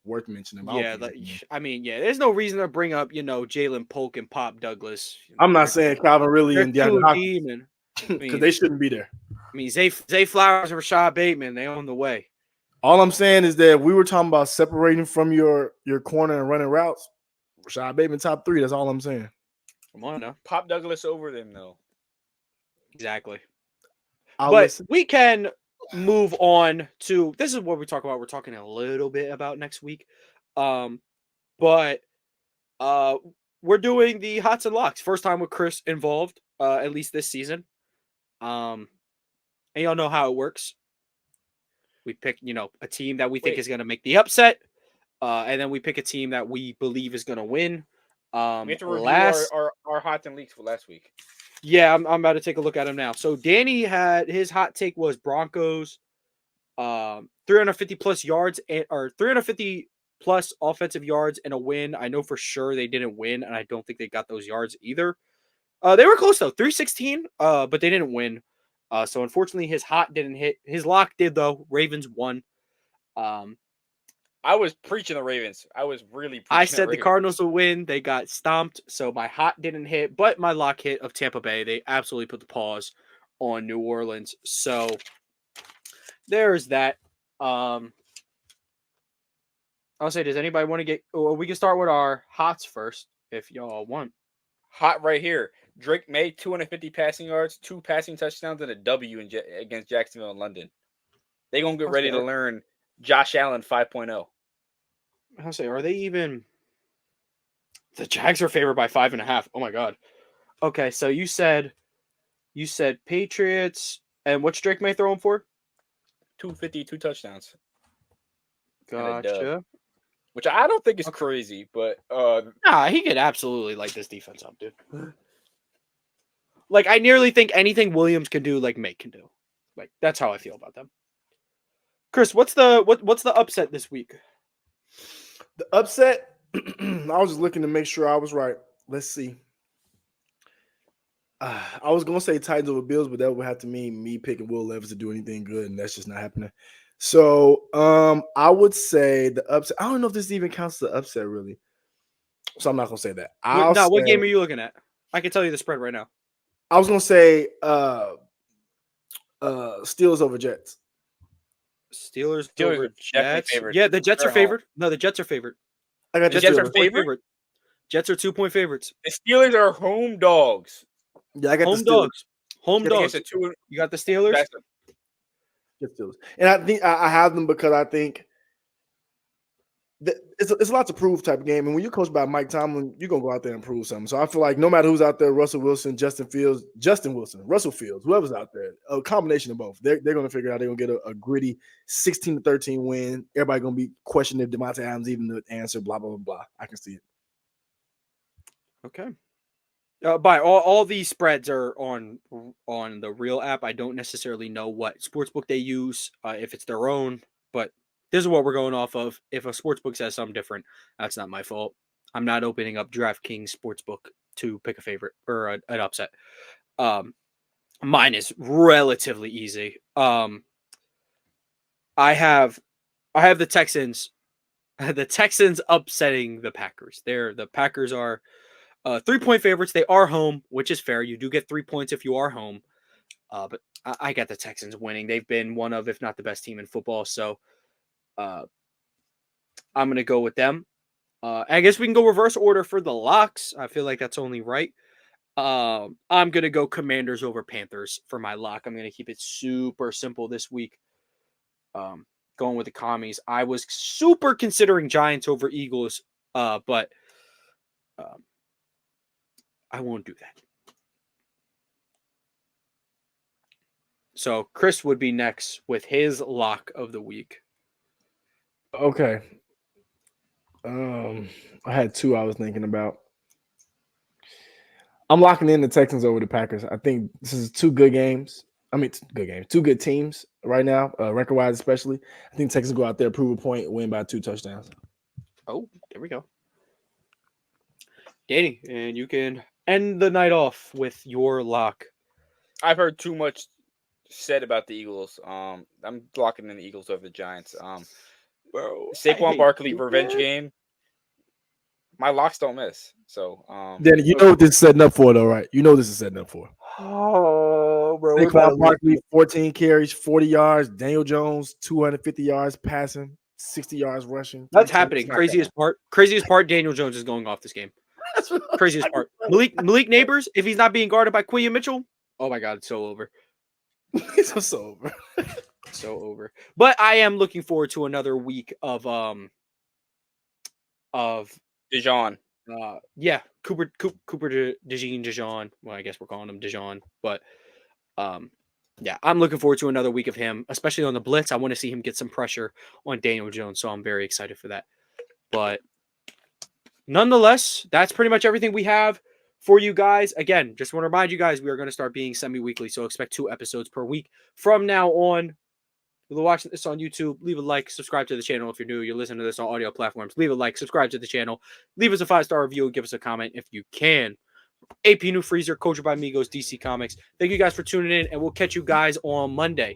worth mentioning. There's no reason to bring up, Jalen Polk and Pop Douglas. I'm not saying Calvin Ridley and DeAndre Hopkins because they shouldn't be there. I mean, Zay Flowers and Rashad Bateman, they on the way. All I'm saying is that we were talking about separating from your corner and running routes. Rashad Bateman top 3. That's all I'm saying. Come on now. Pop Douglas over them though. Exactly. But we can move on to this is what we talk about. We're talking a little bit about next week. But we're doing the Hots and Locks. First time with Chris involved, at least this season. And y'all know how it works. We pick, a team that we think is going to make the upset. And then we pick a team that we believe is going to win. We have to review our Hots and Leaks for last week. Yeah, I'm about to take a look at them now. So Danny had his hot take was Broncos, 350 plus yards or 350 plus offensive yards and a win. I know for sure they didn't win, and I don't think they got those yards either. They were close though, 316, but they didn't win. So unfortunately, his hot didn't hit. His lock did though. Ravens won. I was preaching the Ravens. I was really preaching I said the Cardinals will win. They got stomped, so my hot didn't hit, but my lock hit of Tampa Bay. They absolutely put the pause on New Orleans. So there's that. I'll say, does anybody want to get – or we can start with our hots first if y'all want. Hot right here. Drake May, 250 passing yards, 2 passing touchdowns, and a W against Jacksonville and London. They're going to get ready to learn Josh Allen 5.0. I'll say, are they even – the Jags are favored by 5.5. Oh, my God. Okay, so you said Patriots, and what's Drake May throwing for? 250, 2 touchdowns. Gotcha. which I don't think is crazy, but Nah, he could absolutely light this defense up, dude. Like, I nearly think anything Williams can do, like Make can do. Like, that's how I feel about them. Chris, what's the upset this week? The upset, I was just looking to make sure I was right. Let's see. I was gonna say Titans over Bills, but that would have to mean me picking Will Levis to do anything good, and that's just not happening. So I would say the upset. I don't know if this even counts as the upset, really. So I'm not gonna say that. What game are you looking at? I can tell you the spread right now. I was gonna say Steelers over Jets. Steelers over Jets. Favored. Yeah, the Jets They're are favored. No, the Jets are favored. I got The Jets are favored. Jets are 2-point favorites. The Steelers are home dogs. Yeah, I got home the Steelers. dogs. Home dogs. You got the Steelers. Get Steelers, and I think I have them because I think that it's a lot to prove type of game. And when you're coached by Mike Tomlin, you're gonna go out there and prove something. So I feel like no matter who's out there, Russell Wilson, Justin Wilson, Russell Fields, whoever's out there, a combination of both, they're gonna figure out they're gonna get a gritty 16-13 win. Everybody gonna be questioning if Devontae Adams even the answer. Blah blah blah blah. I can see it. Okay. By all these spreads are on the Real app. I don't necessarily know what sportsbook they use, if it's their own, but this is what we're going off of. If a sportsbook says something different, that's not my fault. I'm not opening up DraftKings Sportsbook to pick a favorite or an upset. Mine is relatively easy. I have the Texans. The Texans upsetting the Packers. The Packers are 3-point favorites. They are home, which is fair. You do get 3 points if you are home. But I got the Texans winning. They've been one of, if not the best team in football. So I'm going to go with them. I guess we can go reverse order for the locks. I feel like that's only right. I'm going to go Commanders over Panthers for my lock. I'm going to keep it super simple this week. Going with the commies. I was super considering Giants over Eagles, but I won't do that. So Chris would be next with his lock of the week. Okay. I had two I was thinking about. I'm locking in the Texans over the Packers. I think this is two good games. Two good teams right now, record-wise especially. I think Texans go out there, prove a point, win by 2 touchdowns. Oh, there we go. Danny, and you can end the night off with your lock. I've heard too much said about the Eagles. I'm locking in the Eagles over the Giants. Bro, Saquon Barkley revenge game. My locks don't miss. So, Danny, you know what this is setting up for, though, right? You know this is setting up for. Oh, bro. Saquon Barkley, 14 carries, 40 yards. Daniel Jones, 250 yards passing, 60 yards rushing. That's happening. Craziest part, Daniel Jones is going off this game. Craziest part. Malik Neighbors, if he's not being guarded by Quillian Mitchell, oh my God, it's so over. It's so over. So over. But I am looking forward to another week of Dijon. Cooper Dijon. Well, I guess we're calling him Dijon, but I'm looking forward to another week of him, especially on the blitz. I want to see him get some pressure on Daniel Jones, so I'm very excited for that. But nonetheless, that's pretty much everything we have for you guys. Again, just want to remind you guys, we are going to start being semi-weekly, so expect 2 episodes per week from now on. If you're watching this on YouTube, leave a like, subscribe to the channel if you're new. You're listening to this on audio platforms. Leave a like, subscribe to the channel. Leave us a 5-star review and give us a comment if you can. AP New Freezer, Coach by Migos, DC Comics. Thank you guys for tuning in, and we'll catch you guys on Monday.